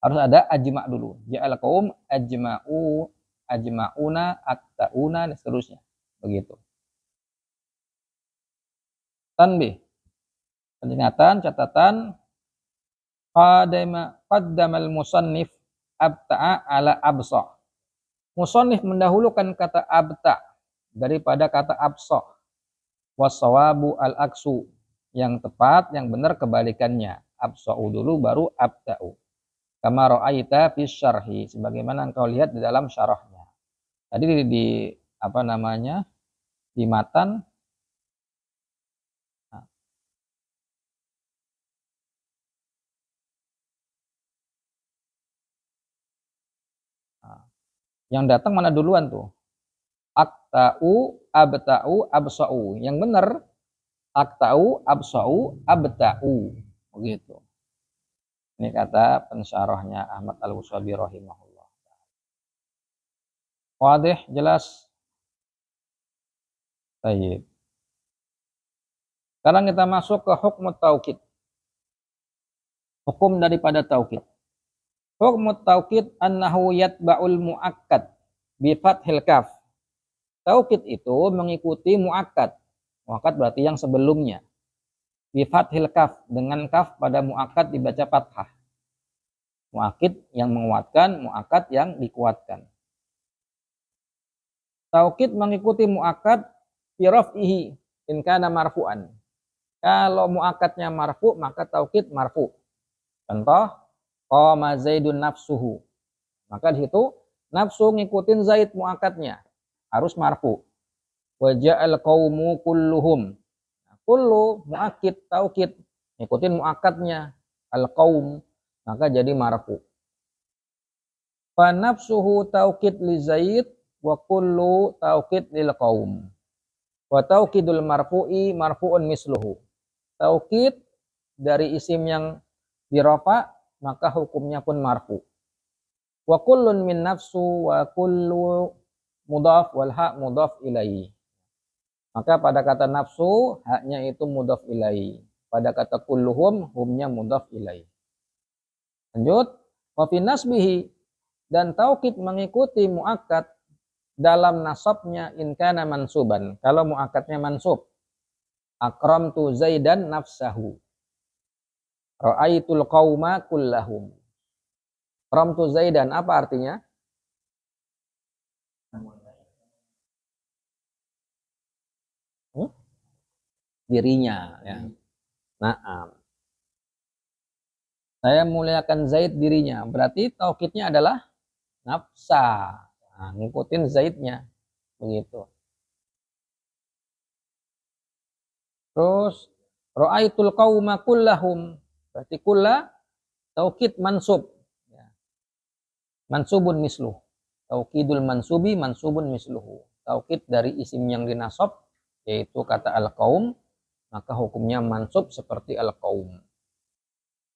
Harus ada ajma' dulu. Ja'al qaum ajma'u, ajma'una, akta'una, dan seterusnya. Begitu. Tanbih. Peringatan, catatan. Qaddamal musannif abta'a ala absa'. Musannif mendahulukan kata abta' daripada kata absa'. Wassawabu al-aksu. Yang tepat, yang benar kebalikannya. Absa'u dulu baru abta'u. Kama ra'aita fi syarhi, sebagaimana engkau lihat di dalam syarahnya. Tadi di apa namanya? Di matan yang datang mana duluan tuh? Akta'u, abta'u, absa'u. Yang benar akta'u, absa'u, abta'u. Begitu. Ini kata pensyarahnya Ahmad Al-Wasabi rahimahullah. Wadih, jelas? Baik. Sekarang kita masuk ke hukum taukid. Hukum daripada taukid. Hukum taukid annahu yatba'ul mu'akkad bi fathil kaf. Taukid itu mengikuti mu'akkad. Mu'akkad berarti yang sebelumnya. Bi fathil kaf, dengan kaf pada mu'akkad dibaca fathah. Mu'akkid yang menguatkan, mu'akkad yang dikuatkan. Taukid mengikuti mu'akkad fi raf'ihi in kana marfu'an. Kalau mu'akkadnya marfu, maka taukid marfu. Contoh, qama Zaidun nafsuhu. Maka di situ nafsu ngikutin Zaid mu'akkadnya, harus marfu. Wa ja'al qaumu kulluhum. Kullu mu'akkid taukid, ngikutin mu'akkadnya al-qaum, maka jadi marfu. Fa nafsuhu taukid li Zaid wa kullu taukid lil qaum. Wa taukidul marfu'i marfu'un misluhu. Taukid dari isim yang dirafa maka hukumnya pun marfu. Wa kullun min nafsu wa kullu mudhaf wal ha mudhaf ilaihi. Maka pada kata nafsu haknya itu mudhaf ilaihi. Pada kata kulluhum humnya mudhaf ilaihi. Lanjut, wa fi nasbihi, dan taukid mengikuti muakkad dalam nasabnya in kana mansuban. Kalau muakkadnya mansub. Akramtu Zaidan nafsahu. Ra'aitul qauma kullahum. Akramtu Zaidan apa artinya? Dirinya ya. Naam. Saya muliakan Zaid dirinya. Berarti taukidnya adalah nafsa. Nah, ngikutin Zaidnya. Begitu. Terus ra'aitul qauma kullahum. Berarti kulla taukid mansub. Ya. Mansubun misluh. Taukidul mansubi mansubun misluhu. Taukid dari isim yang dinasab yaitu kata al-qaum, maka hukumnya mansub seperti al-qaum.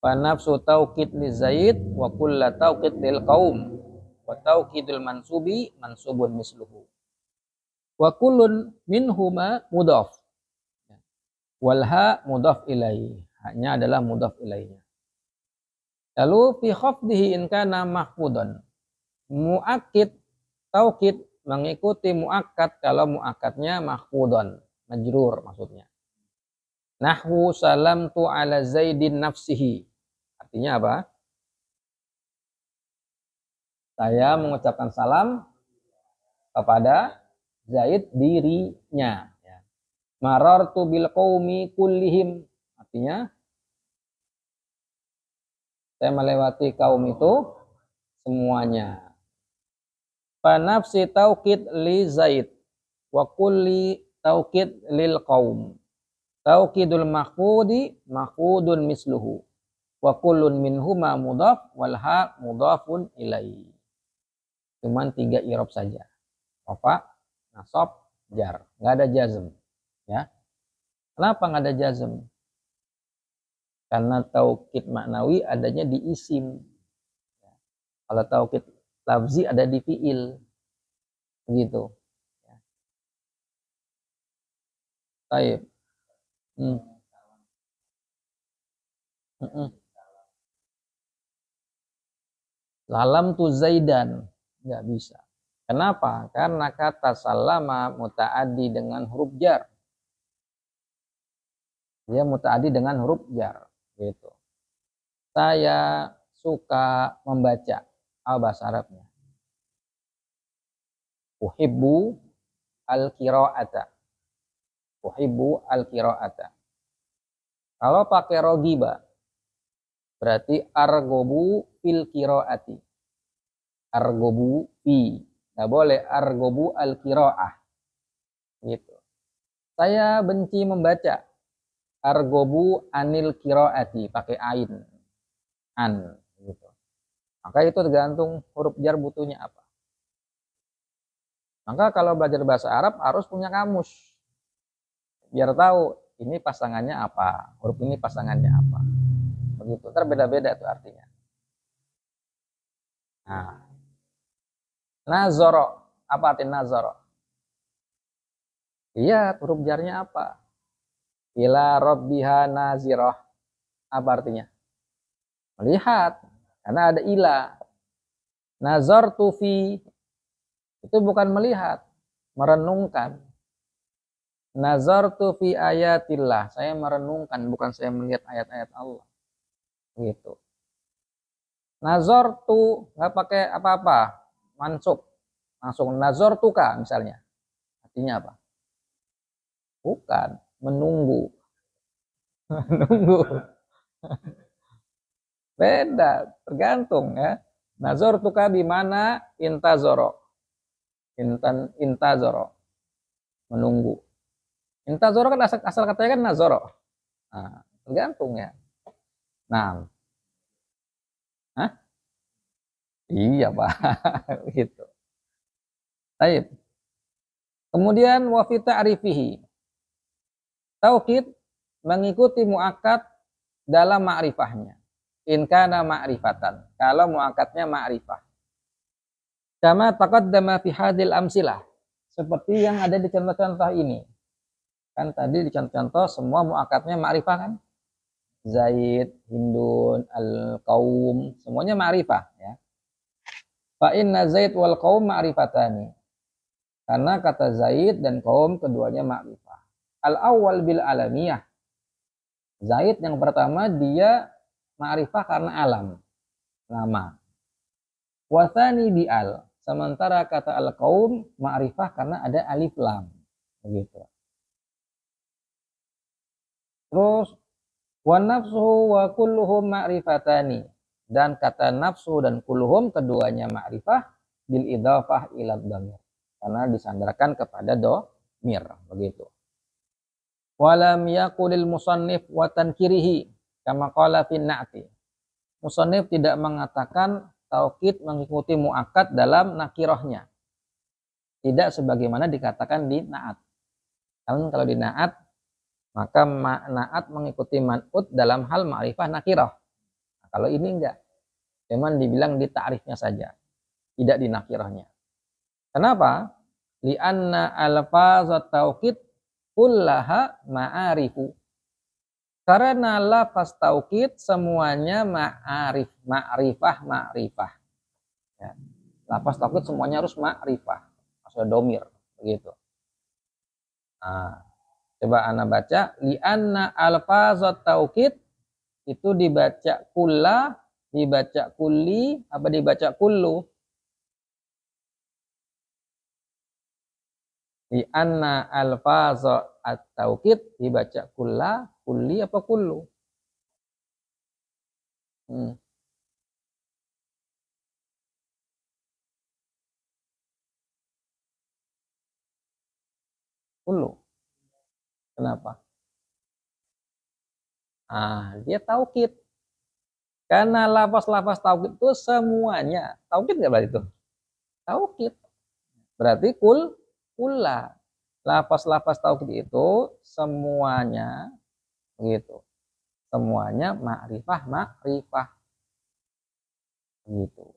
Fa nafsu taukid li Zaid wa kulla taukid lil qaum. Wa taukidul mansubi mansubun misluhu. Wa kullun minhuma mudhaf. Wal ha mudhaf ilaihi. Haknya adalah mudhaf ilaihinya. Lalu fi khafdihi in kana mahfudan. Muakkid taukid mengikuti muakkad kalau muakkadnya mahfudan, majrur maksudnya. Nahwu salamtu ala Zaidin nafsihi. Artinya apa? Saya mengucapkan salam kepada Zaid dirinya. Ya. Marartu bil qaumi kullihim. Artinya saya melewati kaum itu semuanya. Fanafsi taukid li Zaid wa kulli taukid lil qaum. Taukidul mahfudi mahfudun misluhu wa kullun minhuma mudhaf wal ha mudhafun ilaihi. Cuman 3 i'rab saja. Rafa, nasab, jar. Enggak ada jazm, ya. Kenapa enggak ada jazm? Karena taukid maknawi adanya di isim. Kalau taukid lafzi ada di fiil. Begitu. Baik. Lalam tu Zaidan. Nggak bisa. Kenapa? Karena kata salama muta'addi dengan huruf jar. Dia muta'addi dengan huruf jar. Gitu. Saya suka membaca. Bahasa Arabnya. Uhibbu al-qira'ata. Uhibbu al-qira'ata. Kalau pakai rogiba, berarti argobu fil qira'ati. Argobu fi. Nggak boleh argobu al-qira'ah. Gitu. Saya benci membaca. Argobu anil qira'ati. Pakai ain. An. Gitu. Maka itu tergantung huruf jar butuhnya apa. Maka kalau belajar bahasa Arab harus punya kamus. Biar tahu ini pasangannya apa, huruf ini pasangannya apa. Begitu, terbeda-beda tuh artinya. Nah, nazoro, apa arti nazoro? Iya, huruf jarnya apa? Ila rabbiha naziroh. Apa artinya? Melihat, karena ada ila. Nazar tufi, itu bukan melihat, merenungkan. Nazartu fi ayatillah, saya merenungkan, bukan saya melihat ayat-ayat Allah. Gitu. Nazartu nggak pakai apa-apa, mansub, langsung nazartuka misalnya. Artinya apa? Bukan, menunggu. Menunggu. Beda, tergantung ya. Nazartuka bimana intazoro. Intazoro. Menunggu. Intazoro kan asal katanya kan nazoro. Nah, tergantung ya. Nah, hah? Iya Pak, gitu. Baik. Kemudian wa fi ta'rifihi. Taukid mengikuti muakkad dalam ma'rifahnya. In kana ma'rifatan. Kalau muakkadnya ma'rifah. Kama taqaddama fi hadil amsilah. Seperti yang ada di contoh-contoh ini. Kan tadi di contoh-contoh semua muakkadnya ma'rifah kan? Zaid, Hindun, al-qaum, semuanya ma'rifah ya. Fa inna Zaid wal qaum ma'rifatani. Karena kata Zaid dan kaum keduanya ma'rifah. Al-awwal bil alamiyah. Zaid yang pertama dia ma'rifah karena alam, nama. Wathani bi al. Sementara kata al-qaum ma'rifah karena ada alif lam. Begitu. Terus wa nafsuhu wa kulluhum ma'rifatani. Dan kata nafsu dan kulluhum keduanya ma'rifah bil idhafah ila dhamir. Karena disandarkan kepada domir. Begitu. Walam yaqulil musannif wa tankirihi kama qala fin na'ti. Musannif tidak mengatakan taukid mengikuti muakkad dalam nakirahnya. Tidak sebagaimana dikatakan di na'at. Kalau di na'at maka na'at mengikuti man'ut dalam hal ma'rifah nakirah. Nah, kalau ini enggak. Cuman dibilang di ta'rifnya saja, tidak di nakirahnya. Kenapa? Li'anna alfazat taukid kullaha ma'arifu. Karena lafaz taukid semuanya ma'arif, ma'rifah. Ya. Lafaz taukid semuanya harus ma'rifah, harus ada domir, begitu. Nah, coba ana baca li'anna alfazat taukid itu dibaca kulla, dibaca kulli, apa dibaca kullu? Di anna alfaza at-taukid dibaca kulla, kulli apa kullu? Kullu. Kenapa? Dia taukid. Karena lafaz-lafaz taukid itu semuanya. Taukid nggak berarti itu? Taukid. Berarti kulla. Lafaz-lafaz taukid itu semuanya gitu. Semuanya ma'rifah gitu.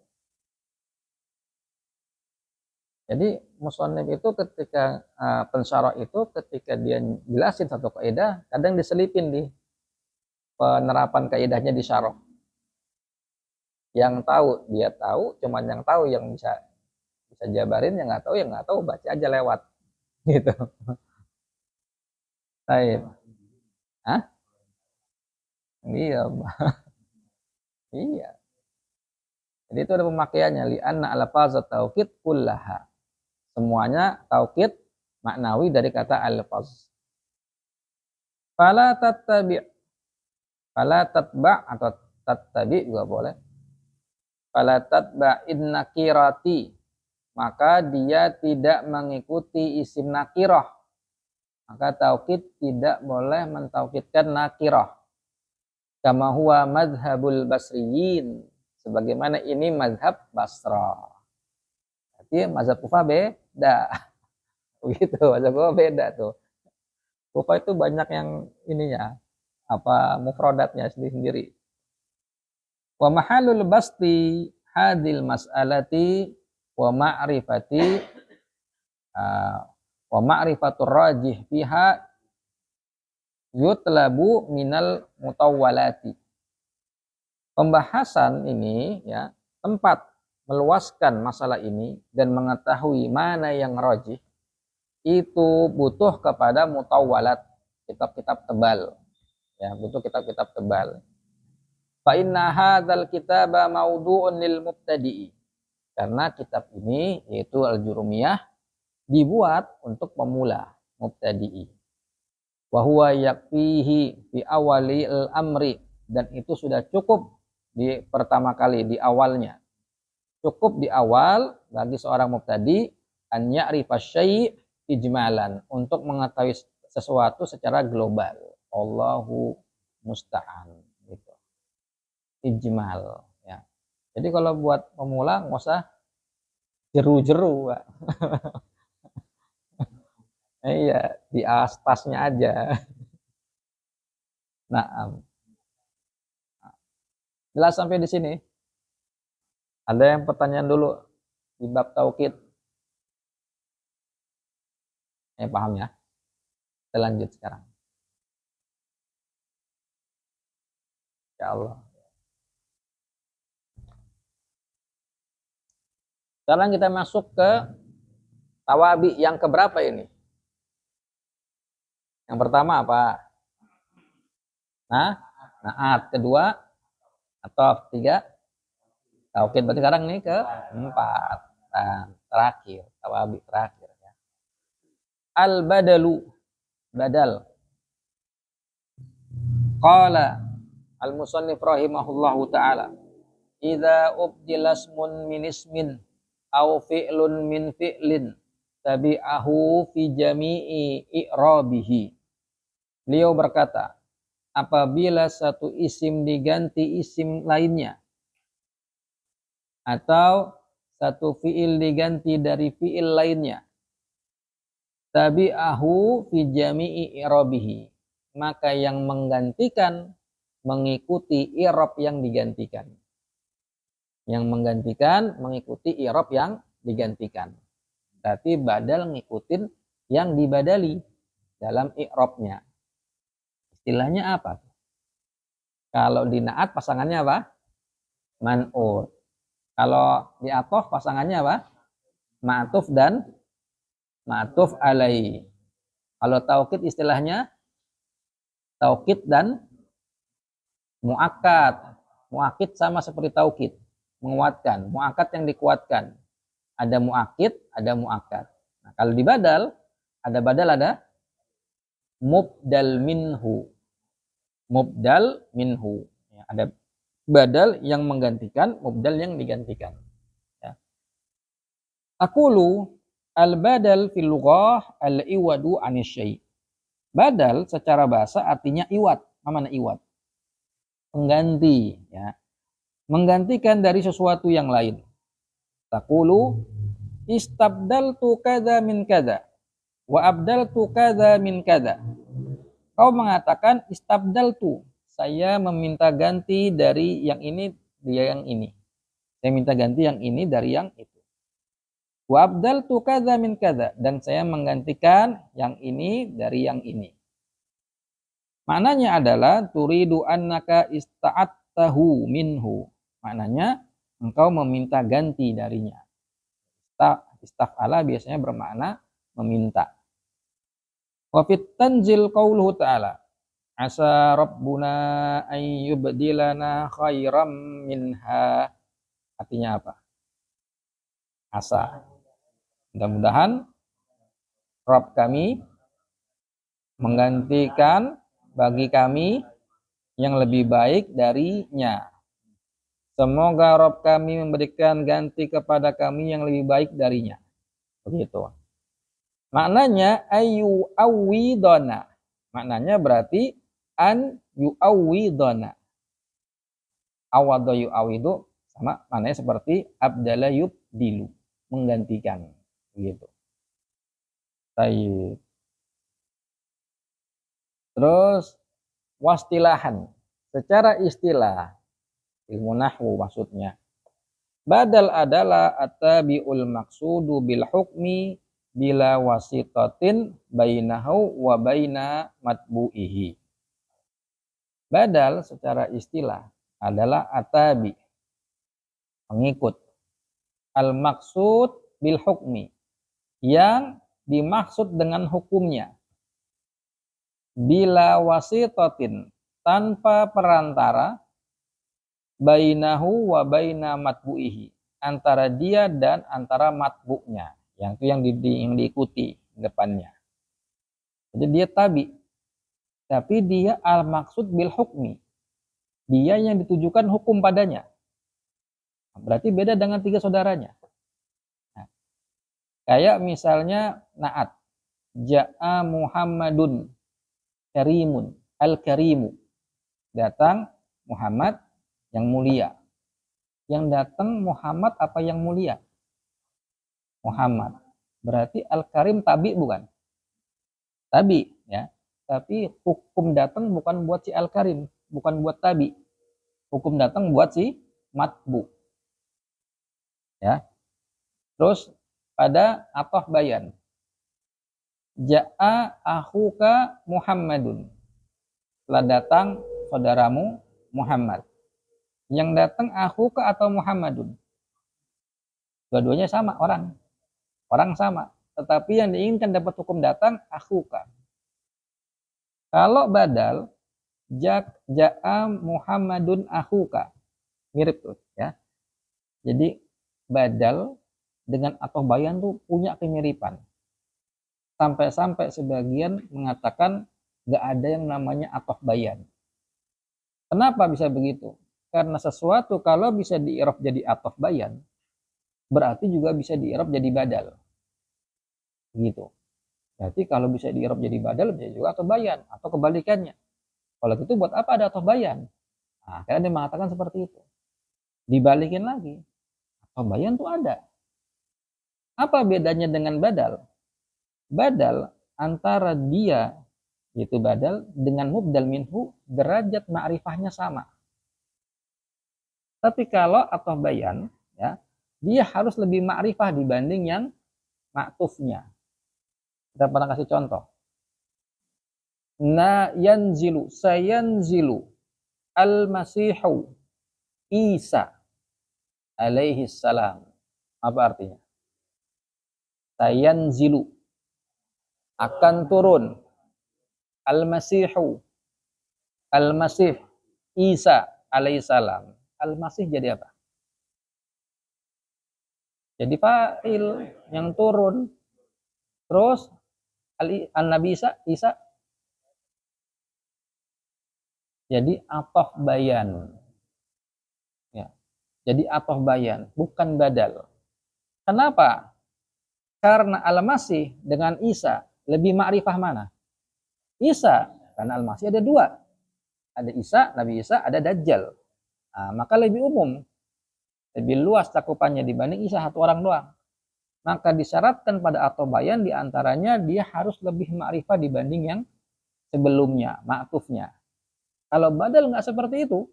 Jadi musannif itu ketika pensyarah itu ketika dia jelasin satu kaidah, kadang diselipin di penerapan kaidahnya di syarah. Yang tahu dia tahu, cuman yang tahu yang bisa jabarin, yang nggak tahu baca aja lewat gitu. Baik. Hah? Iya, iya. Jadi itu ada pemakaiannya li anna alfazat taukid kullaha. Semuanya taukid maknawi dari kata alfaz. Fala tattabi' fala tatba' atau tattabi' juga boleh. Fala tatba'in nakirati, maka dia tidak mengikuti isim nakirah. Maka taukid tidak boleh mentaukidkan nakirah. Kama huwa madhabul basriyin, sebagaimana ini mazhab Basra. Jadi mazhab Kufah beda. Begitu, mazhab Kufah beda tuh. Kufah itu banyak yang ininya, mufradatnya sendiri-sendiri. Wa mahalul basti hadil mas'alati wa ma'rifati wa ma'rifatur rajih fiha yutlabu minal mutawwalati. Pembahasan ini ya, tempat meluaskan masalah ini dan mengetahui mana yang rajih itu butuh kepada mutawwalat, kitab-kitab tebal. Ya, butuh kitab-kitab tebal. Fa inna hadzal kitaba maudu'un lil mubtadi'i. Karena kitab ini yaitu Al-Jurumiyah dibuat untuk pemula, mubtadi'i. Wa huwa yakfihi fi awali al-amri, dan itu sudah cukup di pertama kali, di awalnya. Cukup di awal bagi seorang mubtadi an ya'rifa syai' ijmalan, untuk mengetahui sesuatu secara global. Allahu musta'an gitu. Ijmal ya. Jadi kalau buat pemula nggak usah jeru-jeru, Pak. Iya, di astasnya aja. Nah, jelas sampai di sini. Ada yang pertanyaan dulu di bab taukid? Paham ya? Kita lanjut sekarang. Ya Allah. Sekarang kita masuk ke tawabi yang keberapa ini? Yang pertama apa? Naat. Kedua, atau tiga, taukid. Berarti sekarang ini ke empat. Nah, terakhir, tawabi terakhir. Ya. Al-badalu, badal. Qala al-musannif rahimahullahu ta'ala, idza ubdila ismun min ismin aw fi'lun min fi'lin tabi'ahu fi jami'i i'rabihi. Beliau berkata, apabila satu isim diganti isim lainnya, atau satu fi'il diganti dari fi'il lainnya, tabi'ahu fi jami'i i'rabihi, maka yang menggantikan mengikuti i'rab yang digantikan. Yang menggantikan mengikuti i'rab yang digantikan. Berarti badal ngikutin yang dibadali dalam i'rabnya. Istilahnya apa? Kalau di naat pasangannya apa? Man'ut. Kalau di atof pasangannya apa? Ma'tuf dan ma'tuf alai. Kalau taukid istilahnya taukid dan muakkad. Muakkid sama seperti taukid, menguatkan. Muakkad yang dikuatkan. Ada muakkid, ada muakkad. Nah, kalau di badal Ada badal, ada mubdal minhu. Mubdal minhu. Ya, ada badal yang menggantikan, mubdal yang digantikan. Ya. Aqulu al-badal fil lughah al-iwadu anisyai. Badal secara bahasa artinya iwad. Apa makna iwad? Pengganti, ya. Menggantikan dari sesuatu yang lain. Taqulu istabdaltu kadza min kadza wa abdaltu kadza min kadza. Kau mengatakan istabdaltu, saya meminta ganti dari yang ini dia yang ini. Saya minta ganti yang ini dari yang itu. Wa abdaltu kadza min kadza, dan saya menggantikan yang ini dari yang ini. Maknanya adalah turidu annaka ista'attahu minhu. Maknanya engkau meminta ganti darinya. Istaf'ala biasanya bermakna meminta. Wa fit tanzil qauluhu ta'ala asa rabbuna an yubdilana khairam minha. Artinya apa? Asa. Mudah-mudahan Rabb kami menggantikan bagi kami yang lebih baik darinya. Semoga Rabb kami memberikan ganti kepada kami yang lebih baik darinya. Begitu. Maknanya ayu awidona. Maknanya berarti an yu'awwidona. Awadha yu'awidu sama maknanya seperti abdala yubdilu, menggantikan. Begitu. Baik. Terus wastilahan. Secara istilah ilmu nahwu maksudnya. Badal adalah at-tabi'ul maqsudu bil hukmi bila wasitatin bainahu wa baina matbu'ihi. Badal secara istilah adalah at-tabi, pengikut. Al-maqsud bil hukmi, yang dimaksud dengan hukumnya. Bila wasitatin, tanpa perantara, bainahu wa baina matbu'ihi, antara dia dan antara matbu'nya, yang itu yang diikuti depannya. Jadi dia tabi, tapi dia al-maksud bil hukmi, dia yang ditujukan hukum padanya. Berarti beda dengan tiga saudaranya. Nah, kayak misalnya naat, ja'a Muhammadun karimun, al-karimu, datang Muhammad yang mulia. Yang datang Muhammad apa yang mulia? Muhammad. Berarti al-karim tabi bukan? Tabi, ya. Tapi hukum datang bukan buat si al-karim, bukan buat tabi. Hukum datang buat si matbu. Ya. Terus pada atah bayan. Ja'a akhuka Muhammadun. Telah datang saudaramu Muhammad. Yang datang akhuka atau Muhammadun? Dua-duanya sama orang. Orang sama. Tetapi yang diinginkan dapat hukum datang akhuka. Kalau badal ja'a Muhammadun akhuka. Mirip tuh, ya. Jadi badal dengan atau bayan tuh punya kemiripan. Sampai-sampai sebagian mengatakan gak ada yang namanya atau bayan. Kenapa bisa begitu? Karena sesuatu kalau bisa di-i'rab jadi ataf bayan, berarti juga bisa di-i'rab jadi badal. Gitu. Berarti kalau bisa di-i'rab jadi badal, bisa juga ataf bayan, atau kebalikannya. Kalau gitu buat apa ada ataf bayan? Nah, karena dia mengatakan seperti itu. Dibalikin lagi. Ataf bayan tuh ada. Apa bedanya dengan badal? Badal antara dia, yaitu badal, dengan mubdal minhu, derajat ma'rifahnya sama. Tapi kalau atau bayan, ya, dia harus lebih ma'rifah dibanding yang ma'tufnya. Kita pernah kasih contoh. Na yanzilu, sayanzilu, al-masihu, Isa, alaihi salam. Apa artinya? Sayanzilu, akan turun. Al-masihu, al-masih, Isa, alaihi salam. Al-masih jadi apa? Jadi fa'il yang turun. Terus Nabi Isa. Jadi atof bayan. Ya. Jadi atof bayan, bukan badal. Kenapa? Karena Al-Masih dengan Isa lebih ma'rifah mana? Isa, karena Al-Masih ada dua. Ada Isa, Nabi Isa, ada Dajjal. Nah, maka lebih umum, lebih luas cakupannya dibanding Isa satu orang doang. Maka disyaratkan pada atof bayan diantaranya dia harus lebih ma'rifah dibanding yang sebelumnya, ma'tufnya. Kalau badal nggak seperti itu.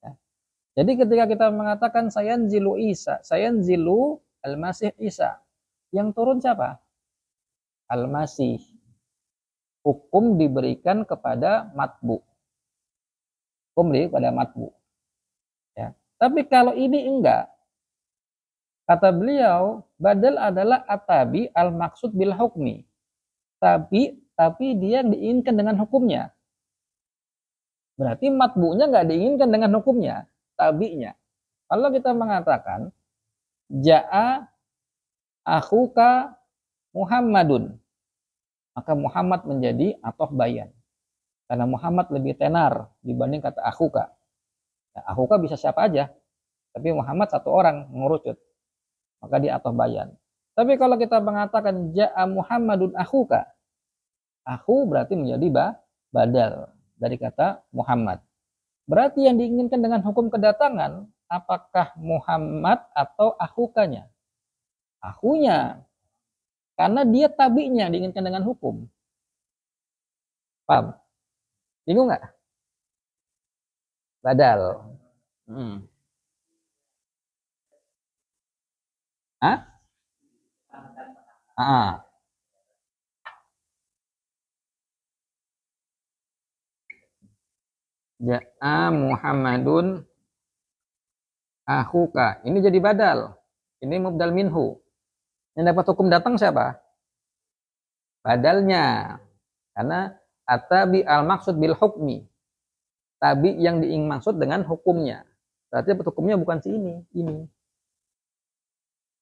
Ya. Jadi ketika kita mengatakan sayanzilu Isa, sayanzilu Al-Masih Isa, yang turun siapa? Al-Masih. Hukum diberikan kepada matbu. Hukum diberikan kepada matbu. Ya. Tapi kalau ini enggak, kata beliau, badal adalah atabi al-maksud bil hukmi. Tapi dia diinginkan dengan hukumnya. Berarti matbu'nya nggak diinginkan dengan hukumnya, tabi'nya. Kalau kita mengatakan ja'a akhuka Muhammadun, maka Muhammad menjadi atof bayan. Karena Muhammad lebih tenar dibanding kata akhuka. Ya, akhuka bisa siapa aja, tapi Muhammad satu orang mengerucut, maka dia atof bayan. Tapi kalau kita mengatakan ja'a Muhammadun akhuka, akhu berarti menjadi badal dari kata Muhammad. Berarti yang diinginkan dengan hukum kedatangan, apakah Muhammad atau akhukanya? Akhunya. Karena dia tabi'nya diinginkan dengan hukum. Paham? Bingung nggak? Badal. Hah? Ah. Ja'a Muhammadun akhuka. Ini jadi badal. Ini mubdal minhu. Yang dapat hukum datang siapa? Badalnya. Karena atabi al-maksud bil hukmi. Tabi yang dimaksud dengan hukumnya. Berarti dapat hukumnya bukan si ini.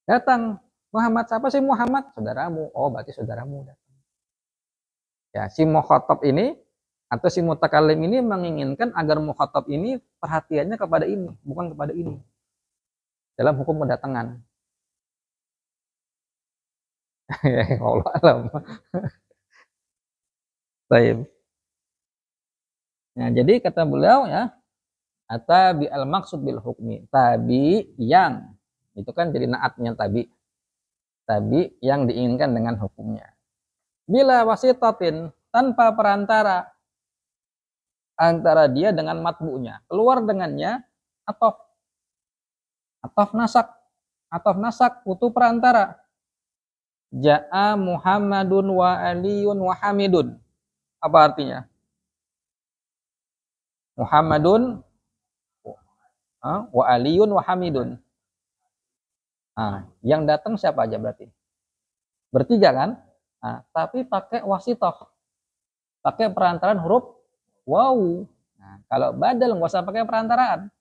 Datang. Muhammad, siapa sih Muhammad? Saudaramu. Oh, berarti saudaramu datang. Ya, si mukhatab ini atau si mutakalim ini menginginkan agar mukhatab ini perhatiannya kepada ini, bukan kepada ini. Dalam hukum kedatangan. Allah alam. Baik. Nah, jadi kata beliau ya, atabi al maksud bil hukmi, tabi yang itu kan jadi naatnya tabi yang diinginkan dengan hukumnya. Bila wasitatin, tanpa perantara antara dia dengan matbu'nya, keluar dengannya atof nasak butuh perantara. Ja'a Muhammadun wa Aliyun wa Hamidun. Apa artinya? Muhammadun wa Aliyun wa Hamidun. Yang datang siapa aja berarti? Bertiga kan? Tapi pakai wasitoh. Pakai perantaraan huruf waw. Kalau badal nggak usah pakai perantaraan.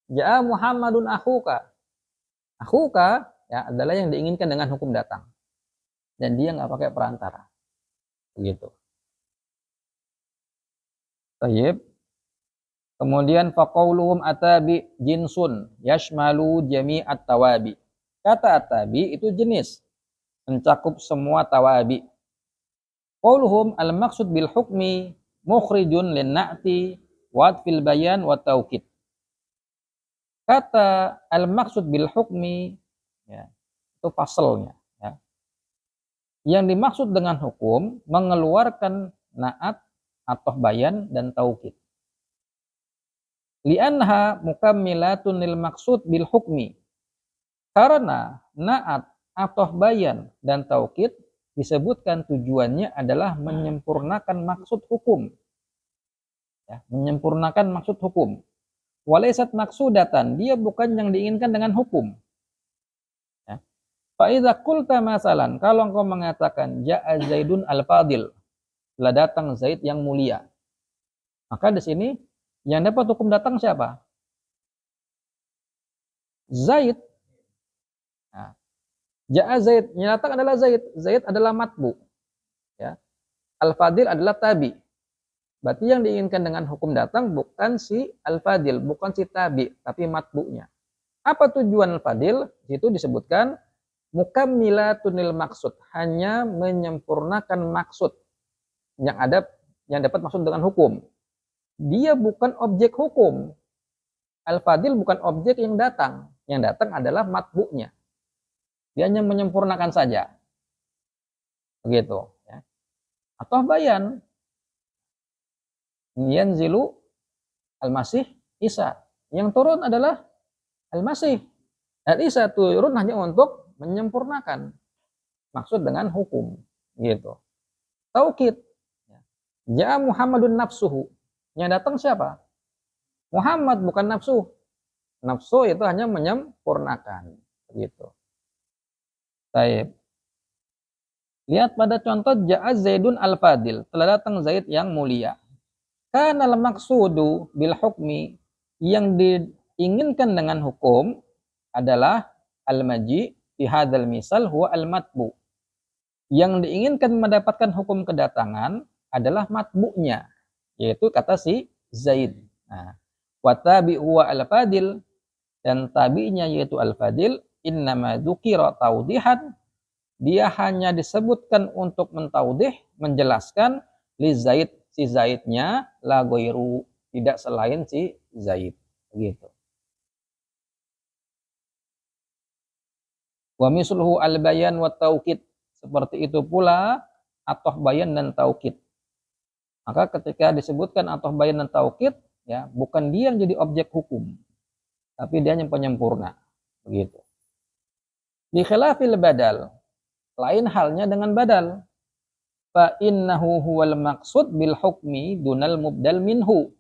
Ja'a Muhammadun akhuka. Akhuka ya adalah yang diinginkan dengan hukum datang. Dan dia nggak pakai perantara. Begitu. Tayyib. Kemudian faqauluhum atabi jinsun yashmalu jami'at tawabi. Kata atabi itu jenis, mencakup semua tawabi. Qauluhum al-maqsud bil hukmi mukhrijun lin na'ti wa fil bayan wa taukid. Kata al-maqsud bil hukmi ya, itu fasalnya ya. Yang dimaksud dengan hukum mengeluarkan na'at atau bayan dan taukid. Li'anha mukammilatun lil maqsud bil hukmi. Karena na'at atau bayan dan taukid disebutkan tujuannya adalah menyempurnakan maksud hukum. Ya, menyempurnakan maksud hukum. Walaysat maksudatan, dia bukan yang diinginkan dengan hukum. Ya. Fa idza qulta masalan, kalau engkau mengatakan ja'a Zaidun al-Fadil, telah datang Zaid yang mulia. Maka di sini yang dapat hukum datang siapa? Zaid. Nah, ja'a Zaid, yang datang adalah Zaid. Zaid adalah matbu. Ya. Al-fadil adalah tabi. Berarti yang diinginkan dengan hukum datang bukan si al-fadil, bukan si tabi, tapi matbu'nya. Apa tujuan al-fadil? Itu disebutkan mukammilatunil maksud, hanya menyempurnakan maksud yang ada, yang dapat maksud dengan hukum. Dia bukan objek hukum. Al-fadil bukan objek yang datang. Yang datang adalah matbu'nya. Dia hanya menyempurnakan saja. Begitu. Ya. Atau bayan. Yanzilu Al-Masih Isa. Yang turun adalah Al-Masih. Dan Isa turun hanya untuk menyempurnakan maksud dengan hukum. Gitu. Taukid. Ya Muhammadun nafsuhu. Yang datang siapa? Muhammad, bukan nafsu. Nafsu itu hanya menyempurnakan. Gitu. Baik. Lihat pada contoh ja'a Zaidun al-Fadil. Telah datang Zaid yang mulia. Karena al-maqsudu bil hukmi, yang diinginkan dengan hukum adalah al-maji fi hadzal misal huwa al-matbu. Yang diinginkan mendapatkan hukum kedatangan adalah matbu'nya, yaitu kata si Zaid. Nah, wa tabi huwa al-fadil, dan tabi'nya yaitu al-fadil, innama dzukira taudihan, dia hanya disebutkan untuk mentaudih, menjelaskan li Zaid, si Zaidnya, la goiru, tidak selain si Zaid. Begitu. Wa misluhu al-bayan wa taukid. Seperti itu pula atoh bayan dan taukid. Maka ketika disebutkan atoh bayan dan taukid, ya, bukan dia yang jadi objek hukum, tapi dia yang penyempurna. Begitu. Di khilafil badal, lain halnya dengan badal. Fa innahu huwal maqsud bil hukmi dunal mubdal minhu.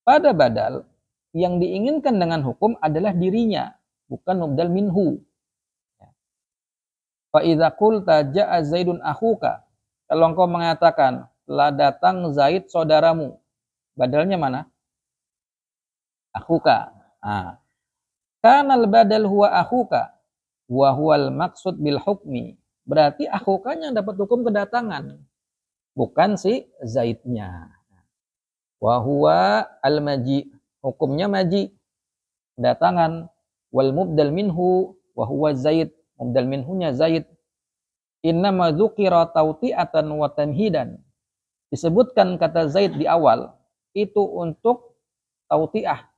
Pada badal, yang diinginkan dengan hukum adalah dirinya, bukan mubdal minhu. Fa idza qulta ja'a Zaidun akhuka, kalau engkau mengatakan telah datang Zaid saudaramu, badalnya mana? Akhuka. Nah, kana al badal huwa akhuka wa huwal maqsud bil hukmi. Berarti akhukanya dapat hukum kedatangan, bukan si Zaidnya. Wa huwa al-maji, hukumnya maji, kedatangan. Wal mubdal minhu wa huwa Zaid, mubdal minhunya Zaid. Innama dzukira tauti'atan wa tamhidan. Disebutkan kata Zaid di awal itu untuk tauti'ah,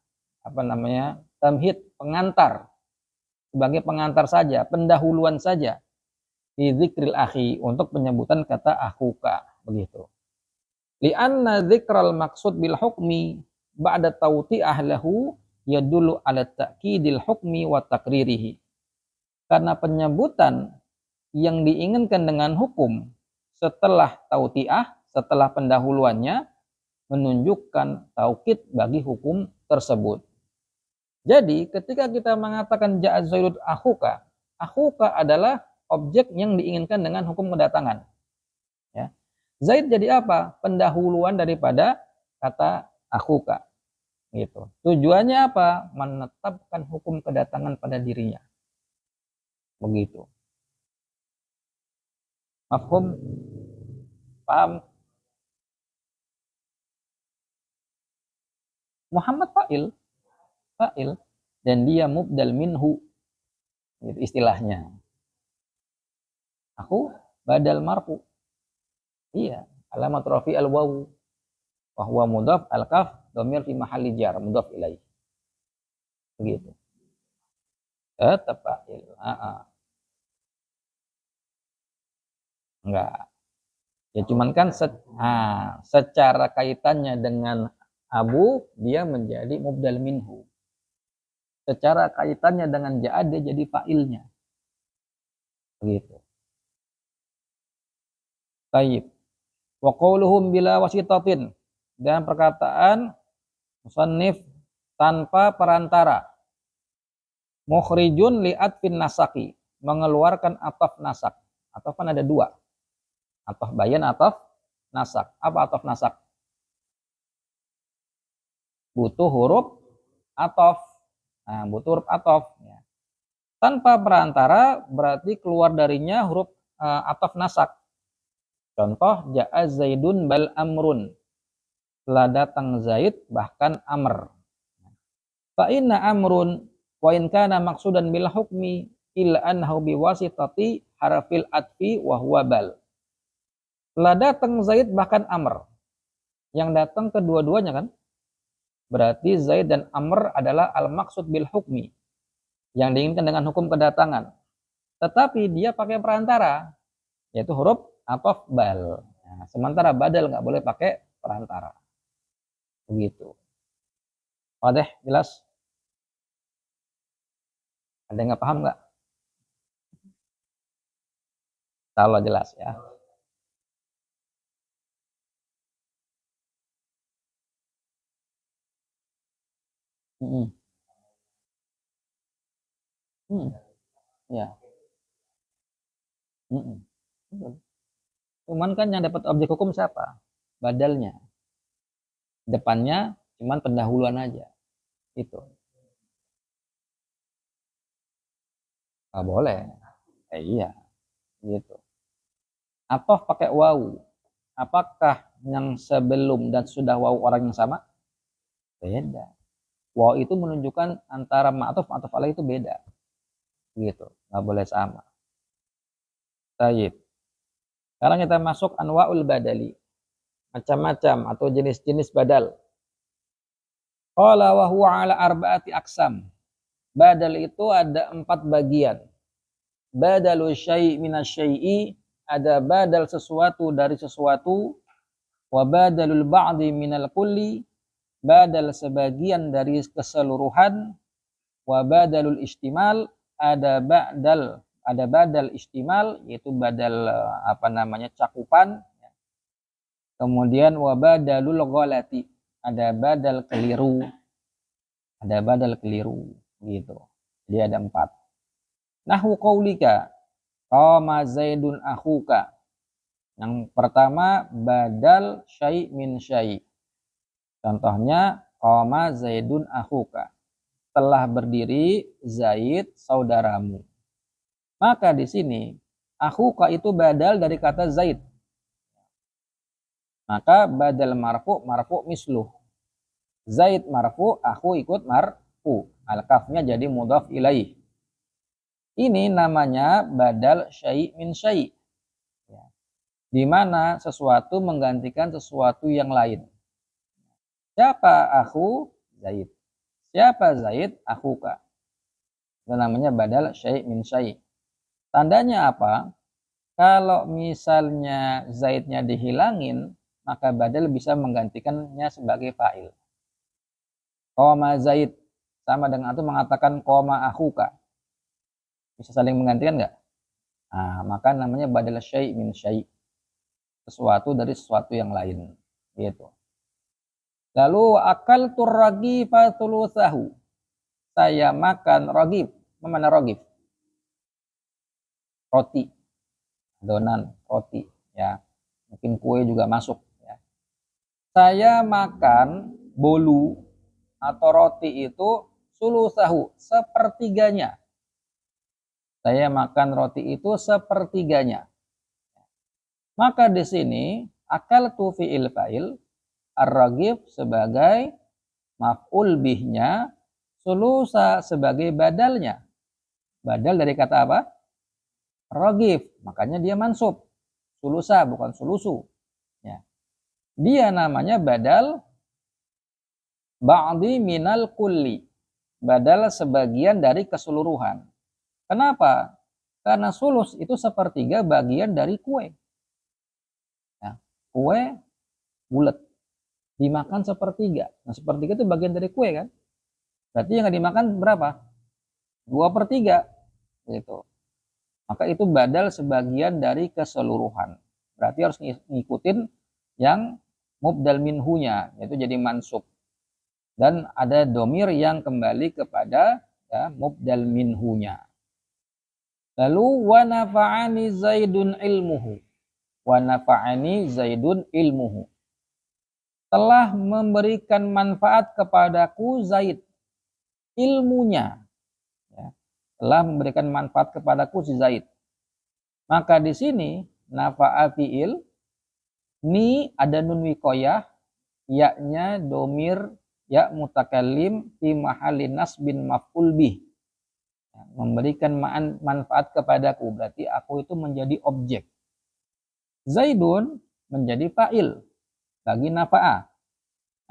tamhid, pengantar, sebagai pengantar saja, pendahuluan saja. Di dzikril akhi, untuk penyebutan kata akhuka, begitu. Li'anna dzikral maqsud bil hukmi ba'da tauti'ah lahu yadullu ala ta'kidil hukmi wa takririhi. Karena penyebutan yang diinginkan dengan hukum setelah tauti'ah, setelah pendahuluannya, menunjukkan taukid bagi hukum tersebut. Jadi ketika kita mengatakan ja'a Zaidun akhuka, akhuka adalah objek yang diinginkan dengan hukum kedatangan. Ya. Zaid jadi apa? Pendahuluan daripada kata akhuka. Gitu. Tujuannya apa? Menetapkan hukum kedatangan pada dirinya. Begitu. Mafhum? Paham? Muhammad fa'il, dan dia mubdal minhu. Gitu istilahnya. Aku badal marfu. Iya, alamat rafi al-wawu wa huwa mudhaf, al-kaf dhamir fi mahalli jar, mudhaf ilaih. Begitu. Tetap fa'il. Enggak. Ya cuman kan secara kaitannya dengan Abu, dia menjadi mubdal minhu. Secara kaitannya dengan ja'ad, dia jadi fa'ilnya. Begitu. Taib. Wa qawluhum bila wasitatin, dan perkataan musannif tanpa perantara. Mukhrijun li'atfin nasaki, mengeluarkan ataf nasak. Ataf kan ada dua. Ataf bayan, ataf nasak. Apa ataf nasak? Butuh huruf ataf. Nah, butuh huruf ataf. Ya. Tanpa perantara berarti keluar darinya huruf ataf nasak. Contoh ja'a Zaidun bal amrun. Telah datang Zaid bahkan Amr. Fa inna amrun wa in kana maqsudan bil hukmi illa annahu biwasitati harfil atfi wa huwa bal. Telah datang Zaid bahkan Amr. Yang datang kedua-duanya kan? Berarti Zaid dan Amr adalah al-maqsud bil hukmi. Yang diinginkan dengan hukum kedatangan. Tetapi dia pakai perantara. Yaitu huruf ataf bal. Nah, sementara badal nggak boleh pakai perantara. Begitu. Wadah, jelas? Ada yang nggak paham nggak? Kalau jelas ya. Hmm. Hmm. Ya. Hmm. Cuman kan yang dapat objek hukum siapa? Badalnya. Depannya cuman pendahuluan aja. Itu. Nggak boleh. Iya. Gitu. Atau pakai wawu. Apakah yang sebelum dan sudah wawu orang yang sama? Beda. Wawu itu menunjukkan antara ma'tuf atau alaih itu beda. Gitu. Nggak boleh sama. Tayyib. Sekarang kita masuk anwa'ul badali. Macam-macam atau jenis-jenis badal. Qala wa huwa ala arba'ati aqsam. Badal itu ada 4 bagian. Badalu syai' minasyai'i, ada badal sesuatu dari sesuatu. Wa badalul ba'di minal kulli, badal sebagian dari keseluruhan. Wa badalul istimal, ada badal istimal, yaitu badal cakupan. Kemudian wa badalul ghalati, ada badal keliru. Ada badal keliru gitu. Jadi ada 4. Nahwu qaulika qama Zaidun akhuka. Yang pertama badal syai' min syai'. Contohnya qama Zaidun akhuka. Telah berdiri Zaid saudaramu. Maka di sini akhuka itu badal dari kata Zaid. Maka badal marfu misluh. Zaid marfu, akhu ikut marfu. Al-kafnya jadi mudhaf ilaih. Ini namanya badal syai' min syai'. Ya. Di mana sesuatu menggantikan sesuatu yang lain. Siapa akhu? Zaid. Siapa Zaid? Akhuka. Itu namanya badal syai' min syai'. Tandanya apa? Kalau misalnya Zaidnya dihilangin, maka badal bisa menggantikannya sebagai fa'il. Qoma Zaid sama dengan itu mengatakan qoma akhuka. Bisa saling menggantikan enggak? Nah, maka namanya badal syai' min syai'. Sesuatu dari sesuatu yang lain. Gitu. Lalu akal turragi fatulusahu. Saya makan ragib. Mana ragib? Roti. Adonan roti. Ya. Mungkin kue juga masuk. Ya. Saya makan bolu atau roti itu sulusahu. Sepertiganya. Saya makan roti itu sepertiganya. Maka di sini akal tu fi'il fa'il, ar-ragib sebagai maf'ul bihnya, sulusa sebagai badalnya. Badal dari kata apa? Ragib, makanya dia mansub. Sulusa bukan sulusu. Ya. Dia namanya badal ba'di minal kulli. Badal sebagian dari keseluruhan. Kenapa? Karena sulus itu sepertiga bagian dari kue. Ya. Kue bulat. Dimakan sepertiga. Nah, sepertiga itu bagian dari kue kan? Berarti yang dimakan berapa? 2/3. Gitu. Maka itu badal sebagian dari keseluruhan. Berarti harus ngikutin yang mubdal minhunya, yaitu jadi mansub. Dan ada domir yang kembali kepada ya, mubdal minhunya. Lalu wa nafa'ani Zaidun ilmuhu. Wa nafa'ani Zaidun ilmuhu. Telah memberikan manfaat kepadaku Zaid ilmunya. Ya. Telah memberikan manfaat kepadaku si Zaid. Maka di sini nafa'a fi'il Ni ada nun wikoyah, yaknya domir ya mutakallim fi mahalli nasbin maf'ul bih. Memberikan manfaat kepadaku, berarti aku itu menjadi objek. Zaidun menjadi fa'il bagi nafa'ah.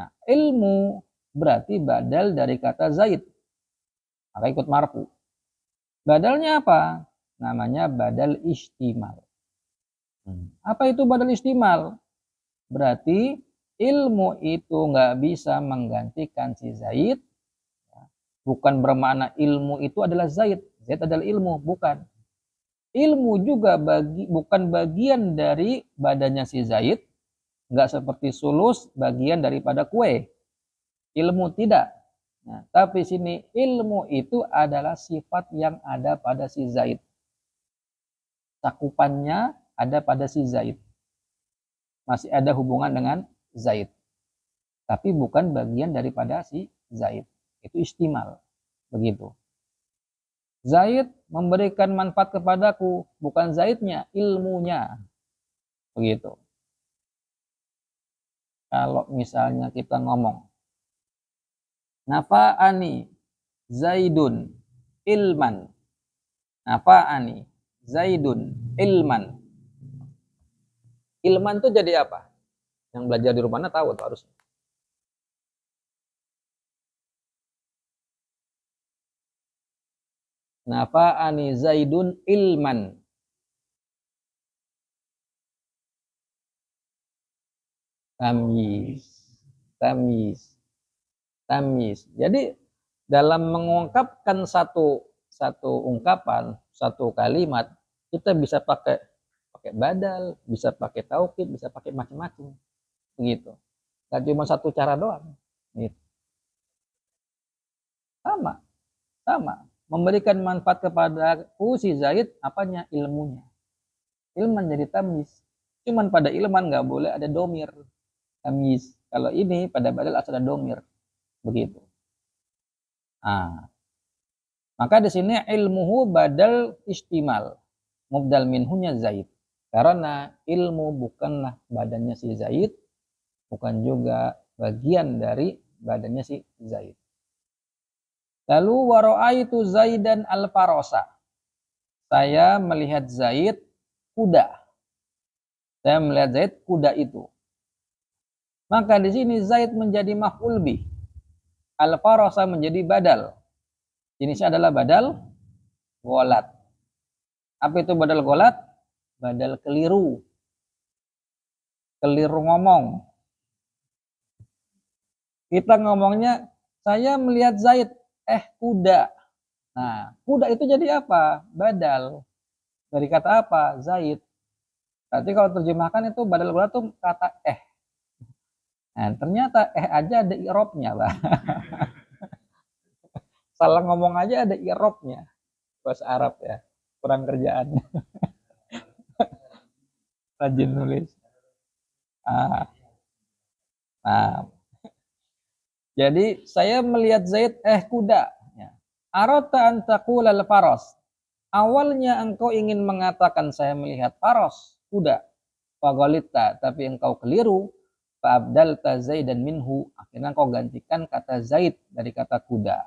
Nah, ilmu berarti badal dari kata zaid, maka ikut marfu. Badalnya apa? Namanya badal istimal. Apa itu badal istimal? Berarti ilmu itu nggak bisa menggantikan si Zaid. Bukan bermakna ilmu itu adalah Zaid. Zaid adalah ilmu, bukan. Ilmu juga bukan bagian dari badannya si Zaid. Nggak seperti sulus bagian daripada kue. Ilmu tidak. Nah, tapi sini ilmu itu adalah sifat yang ada pada si Zaid. Cakupannya ada pada si Zaid. Masih ada hubungan dengan Zaid. Tapi bukan bagian daripada si Zaid. Itu istimal. Begitu. Zaid memberikan manfaat kepadaku. Bukan Zaidnya, ilmunya. Begitu. Kalau misalnya kita ngomong. Nafa'ani Zaidun ilman. Nafa'ani Zaidun ilman. Ilman itu jadi apa? Yang belajar di rumahnya tahu tuh harusnya. Nafa'ani Zaidun ilman. Tamyiz. Tamyiz. Tamyiz. Jadi dalam mengungkapkan satu ungkapan, satu kalimat, kita bisa pakai badal, bisa pakai taukid, bisa pakai macam-macam. Begitu. Gak cuma satu cara doang. Gitu. Sama. Memberikan manfaat kepadaku si Zaid, apanya? Ilmunya. Ilman jadi tamyiz. Cuman pada ilman nggak boleh ada domir. Tamyiz. Kalau ini pada badal asal ada domir. Begitu. Nah, maka di sini ilmuhu badal istimal. Mubdal minhunya Zaid. Karena ilmu bukanlah badannya si Zaid, bukan juga bagian dari badannya si Zaid. Lalu waro'aitu Zaidan al-Farosa. Saya melihat Zaid kuda. Saya melihat Zaid kuda itu. Maka di sini Zaid menjadi maf'ul bih. Al-Farosa menjadi badal. Jenisnya adalah badal golat. Apa itu badal golat? Badal keliru. Keliru ngomong. Kita ngomongnya, saya melihat Zaid, kuda. Nah, kuda itu jadi apa? Badal. Dari kata apa? Zaid. Berarti kalau terjemahkan itu badal golat itu kata Nah, ternyata aja ada i'rabnya, Pak. Salah ngomong aja ada i'rabnya. Bahasa Arab ya. Kurang kerjaan. Rajin nulis. Nah, jadi saya melihat Zaid kuda. Arata an taqulal faras. Awalnya engkau ingin mengatakan saya melihat faras, kuda. Fagolita, tapi engkau keliru. Fa'abdalta Zaidan minhu. Akhirnya engkau gantikan kata Zaid dari kata kuda.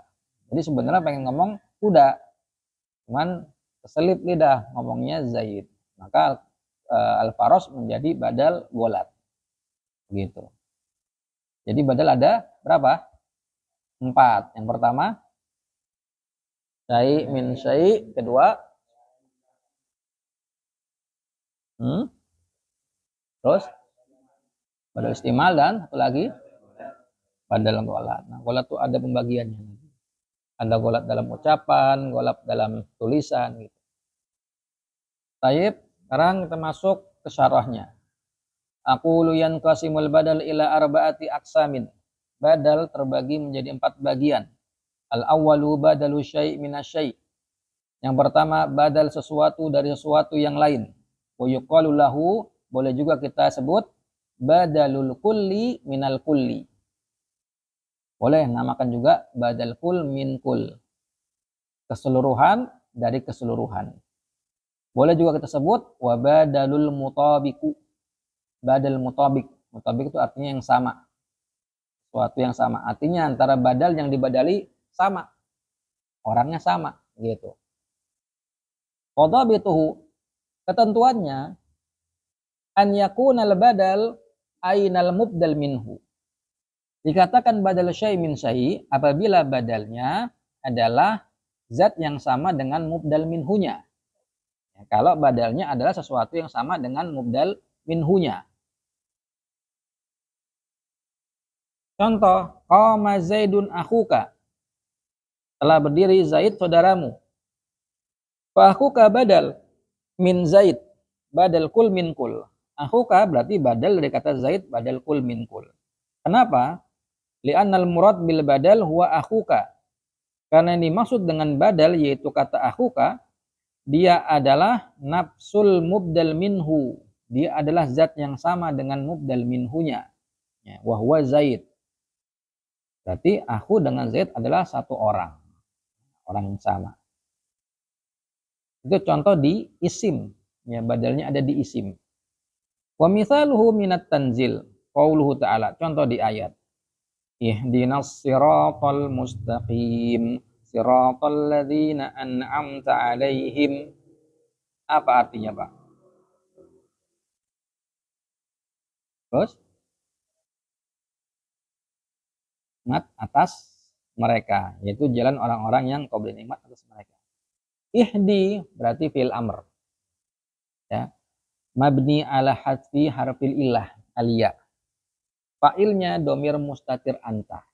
Jadi sebenarnya pengen ngomong kuda. Cuman keselip lidah ngomongnya Zaid. Maka al-faras menjadi badal golat. Begitu. Jadi badal ada berapa? 4. Yang pertama, syai' min syai'. Kedua, terus badal istimal, dan satu lagi badal golat. Nah, golat itu ada pembagiannya. Ada golat dalam ucapan, golat dalam tulisan gitu. Taib, sekarang kita masuk ke syarahnya. Aqulu yanqasimul badal ila arba'ati aqsamin. Badal terbagi menjadi 4 bagian. Al-awwalu badalu syai' minasyai'. Yang pertama, badal sesuatu dari sesuatu yang lain. Wa yuqalu lahu, boleh juga kita sebut badalul kulli minal kulli. Boleh namakan juga badal kul min kul. Keseluruhan dari keseluruhan. Boleh juga kita sebut wa badalul mutabiku. badal mutabik. Mutabik itu artinya yang sama. Sesuatu yang sama. Artinya antara badal yang dibadali sama. Orangnya sama gitu. Qadabituhu, ketentuannya an yakunal badal ainal mubdal minhu. Dikatakan badal syai' min syai' apabila badalnya adalah zat yang sama dengan mubdal minhunya. Ya, kalau badalnya adalah sesuatu yang sama dengan mubdal minhunya. Contoh, qama Zaidun akhuka. Telah berdiri Zaid saudaramu. Fa akhuka badal min Zaid. Badal kul min kul. Akhuka berarti badal dari kata Zaid, badal kul min kul. Kenapa? Li'annal murad bil badal huwa akhuka. Karena yang dimaksud dengan badal yaitu kata akhuka, dia adalah nafsul mubdal minhu. Dia adalah zat yang sama dengan mubdal minhunya. Ya, wa huwa Zaid. Berarti aku dengan Zaid adalah satu orang. Orang yang sama. Itu contoh di isim. Ya, badalnya ada di isim. Wa mithaluhu minat tanzil. Qauluhu ta'ala. Contoh di ayat. Ihdinas siratal mustaqim. Siratal ladzina an'amta alaihim. Apa artinya, Pak? Terus? Nikmat atas mereka. Yaitu jalan orang-orang yang kau beri nikmat atas mereka. Ihdi berarti fi'il amr. Ya. Mabni ala hadfi harfil ilah aliyah. Fa'ilnya domir mustatir anta.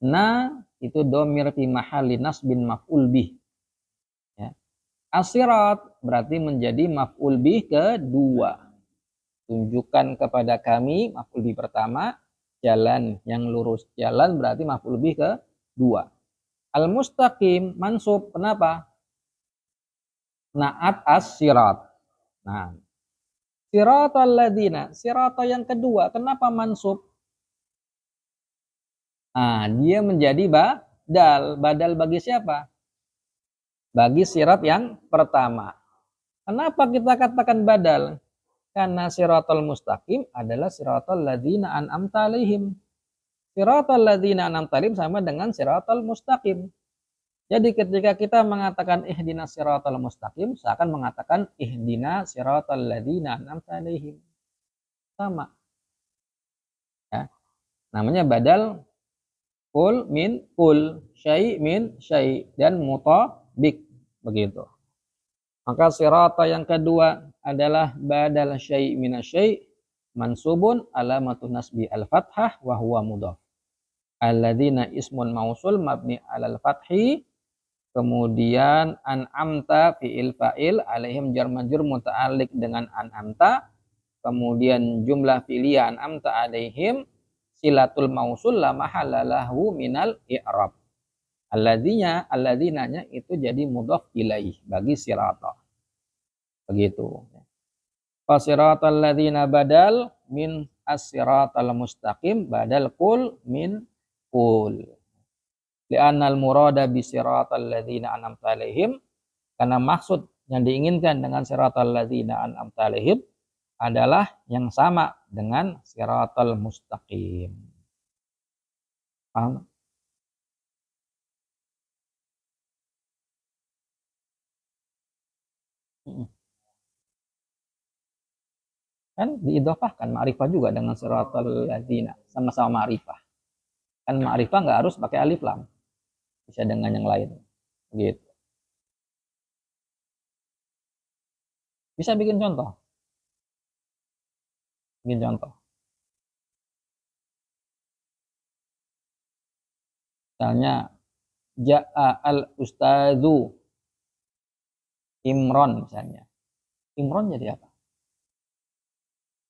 Na itu domir fi mahalli nasbin maf'ul bih. Ya. Asirat berarti menjadi maf'ul bih kedua. Tunjukkan kepada kami maf'ul bih pertama, jalan yang lurus. Jalan berarti maf'ul bih kedua. Al-mustaqim mansub, kenapa? Na'at as-sirat. Nah, siratal ladzina, sirata yang kedua, kenapa mansub? Nah, dia menjadi badal. Badal bagi siapa? Bagi sirat yang pertama. Kenapa kita katakan badal? Karena siratal mustaqim adalah siratal ladzina an'amta alaihim. Siratal ladzina an'amta alaihim sama dengan siratal mustaqim. Jadi ketika kita mengatakan ihdinas siratal mustaqim, seakan mengatakan ihdinas siratal ladzina an'amta alaihim. Sama. Ya. Namanya badal kul min kul, syai' min syai' dan mutabik begitu. Maka sirata yang kedua adalah badal syai' min syai' mansubun alamatun nasbi al-fathah wa huwa mudhaf. Alladzina ismun mausul mabni alal fathi, kemudian an'amta fi'il fa'il alaihim jar majrur muta'alliq dengan an'amta, kemudian jumlah fi'liyah an'amta alaihim silatul mausul la mahallalahu minal i'rab. Alladzinanya itu jadi mudhaf ilaih bagi sirata. Begitu. Fasiratal ladzina badal min as-siratal mustaqim badal kul min kul. Li'annal murada bi siratal ladzina an'amta alaihim, karena maksud yang diinginkan dengan siratal ladzina an'amta alaihim adalah yang sama dengan siratal mustaqim. Paham? Kan diidhofahkan ma'rifah juga dengan siratal ladzina, sama-sama ma'rifah. Kan ma'rifah nggak harus pakai alif lam, bisa dengan yang lain. Gitu. Bisa bikin contoh. Bikin contoh. Misalnya ja'a al-ustadzu Imron misalnya. Imron jadi apa?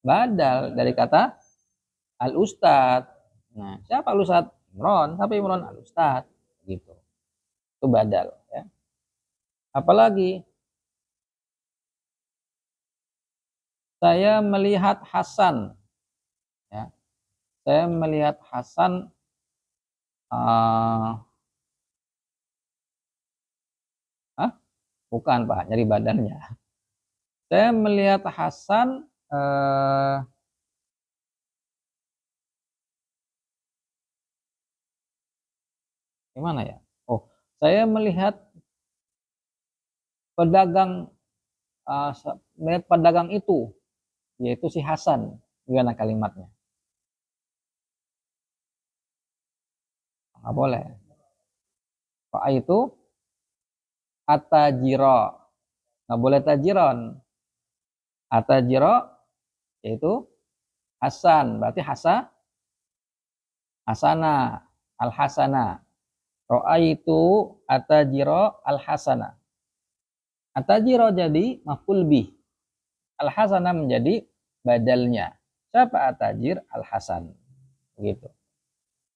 Badal dari kata al-ustad. Nah, siapa al-ustad? Imron. Siapa Imron? Al-ustad. Gitu. Itu badal. Ya. Apalagi saya melihat Hasan. Ya. Saya melihat Hasan bukan Pak, nyari badannya. Saya melihat Hasan Gimana ya? Oh, saya melihat pedagang melihat pedagang itu, yaitu si Hasan. Gimana kalimatnya? Nggak boleh. Pak itu atajiro. Nggak boleh tajiron. Atajiro yaitu Hasan. Berarti Hasana. Al-Hasana. Ro'a itu atajiro al-Hasana. Atajiro jadi maf'ul bih. Al-Hasana menjadi badalnya. Siapa atajir? Al-Hasan. Gitu.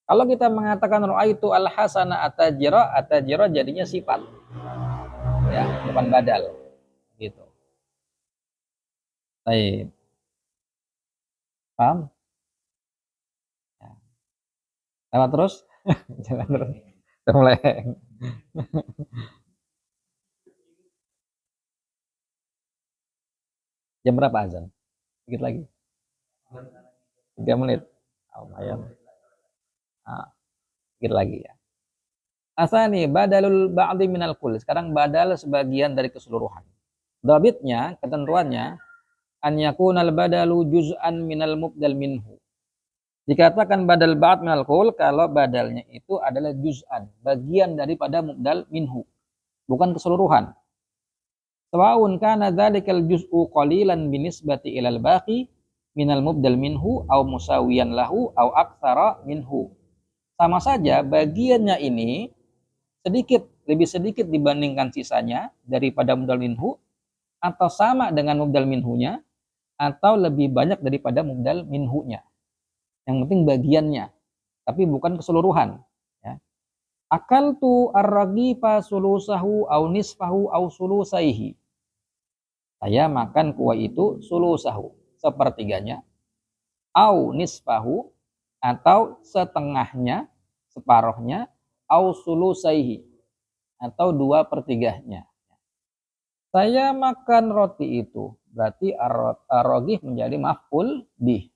Kalau kita mengatakan ro'a itu al-Hasana atajiro jadinya sifat. Ya, bukan badal. Gitu. Baik. Paham? Ya. Lewat terus? Jalan terus. Mulai. Jam berapa azan? Sedikit lagi. 3 menit. Oh, lumayan. Nah, sedikit lagi ya. Asani badalul ba'di minal kul. Sekarang badal sebagian dari keseluruhan. Dabitnya, ketentuannya, an yakunal badalu juz'an minal mubdal minhu. Dikatakan badal ba'd minal kul kalau badalnya itu adalah juz'an, bagian daripada mubdal minhu, bukan keseluruhan. Sawa'un kana dzalikal juz'u qalilan binisbati ilal baqi minal mubdal minhu au musawiyan lahu au aktsara minhu. Sama saja bagiannya ini sedikit, lebih sedikit dibandingkan sisanya daripada mubdal minhu, atau sama dengan mubdal minhunya, atau lebih banyak daripada mubdal minhunya. Yang penting bagiannya, tapi bukan keseluruhan. Ya. Akaltu ar-ragifa sulusahu au nisfahu au sulusaihi. Saya makan kuah itu sulusahu, sepertiganya, au nisfahu, atau setengahnya, separuhnya, au sulusaihi, atau 2/3-nya. Saya makan roti itu, berarti ar-ragif menjadi maf'ul bih.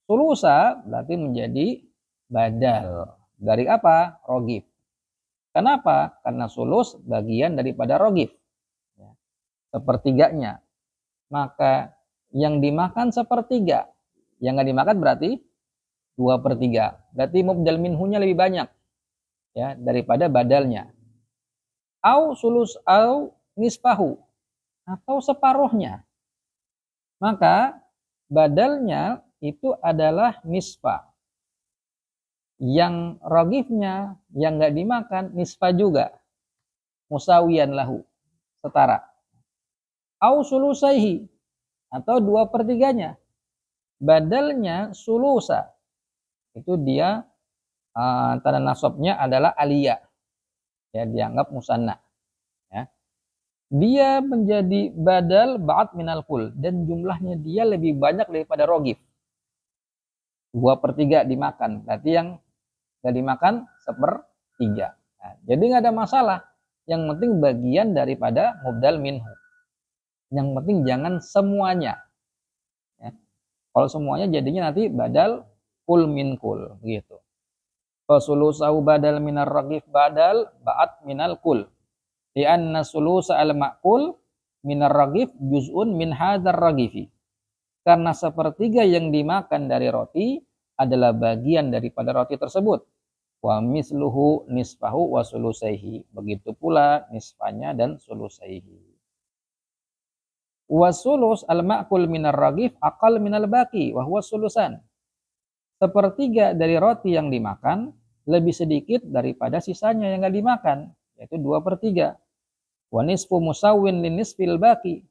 Sulusa berarti menjadi badal. Dari apa? Ragif. Kenapa? Karena sulus bagian daripada ragif. Ya, sepertiganya. Maka yang dimakan sepertiga. Yang nggak dimakan berarti 2/3. Berarti mubdal minhunya lebih banyak ya daripada badalnya. Au sulus au nisfahu, atau separuhnya. Maka badalnya itu adalah nisfa. Yang ragifnya yang nggak dimakan nisfa juga. Musawiyan lahu, setara. Au sulusaihi, atau 2/3-nya. Badalnya sulusa. Itu dia tanda nasabnya adalah aliyah. Ya, dianggap musanna. Ya. Dia menjadi badal ba'd minal kul, dan jumlahnya dia lebih banyak daripada ragif. 2/3 dimakan, berarti yang gak dimakan 1/3. Nah, jadi nggak ada masalah. Yang penting bagian daripada mubdal minhu. Yang penting jangan semuanya. Ya. Kalau semuanya jadinya nanti badal kul min kul gitu. Fasulusahu badal minar ragif badal ba'd minal kul. Lianna sulusa al-ma'kul minar ragif juz'un min hadzal ragifi. Karena sepertiga yang dimakan dari roti adalah bagian daripada roti tersebut. Wa misluhu nisfahu wa sulusaihi. Begitu pula nisfanya dan sulusaihi. Wa sulus al-ma'kul minar ragif aqal minal baqi wa huwa sulusan. Sepertiga dari roti yang dimakan lebih sedikit daripada sisanya yang enggak dimakan, yaitu 2/3. Wa nisfu musawwin lin nisfil baqi.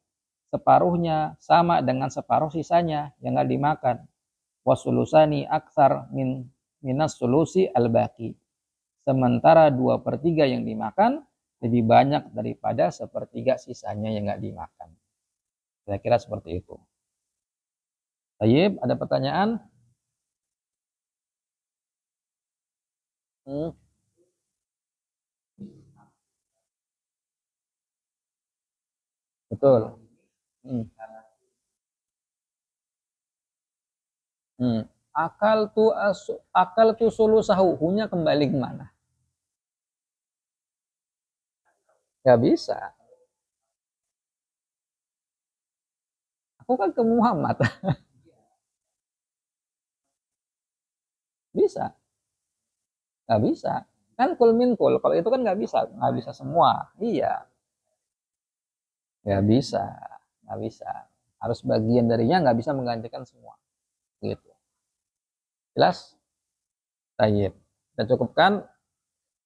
Separuhnya sama dengan separuh sisanya yang enggak dimakan. Wa sulusani aktsar minas sulusi al baqi. Sementara 2/3 yang dimakan lebih banyak daripada 1/3 sisanya yang enggak dimakan. Kira-kira seperti itu. Baik, ada pertanyaan? Betul. Hmm. Hmm. Akal tu sulusahu, hunya kembali ke mana? Nggak bisa. Aku kan ke Muhammad. Bisa. Nggak bisa. Kan kul min kul. Kalau itu kan nggak bisa semua. Iya, nggak bisa, nggak bisa. Harus bagian darinya, nggak bisa menggantikan semua. Gitu. Jelas? Tayyib. Kita cukupkan.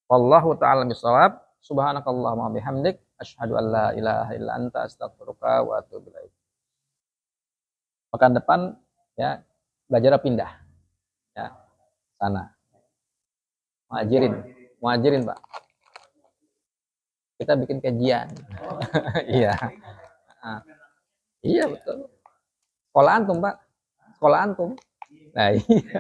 Wallahu ta'ala bisawab. Subhanakallahumma bihamdik. Asyhadu an la ilaha illa anta astaghfiruka wa atubu ilaik. Pekan depan ya belajar pindah ya sana. Muhajirin. Muhajirin, Pak. Kita bikin kajian. Iya. Nah, iya betul. Sekolah antum, Pak. Sekolah antum. Nah, iya.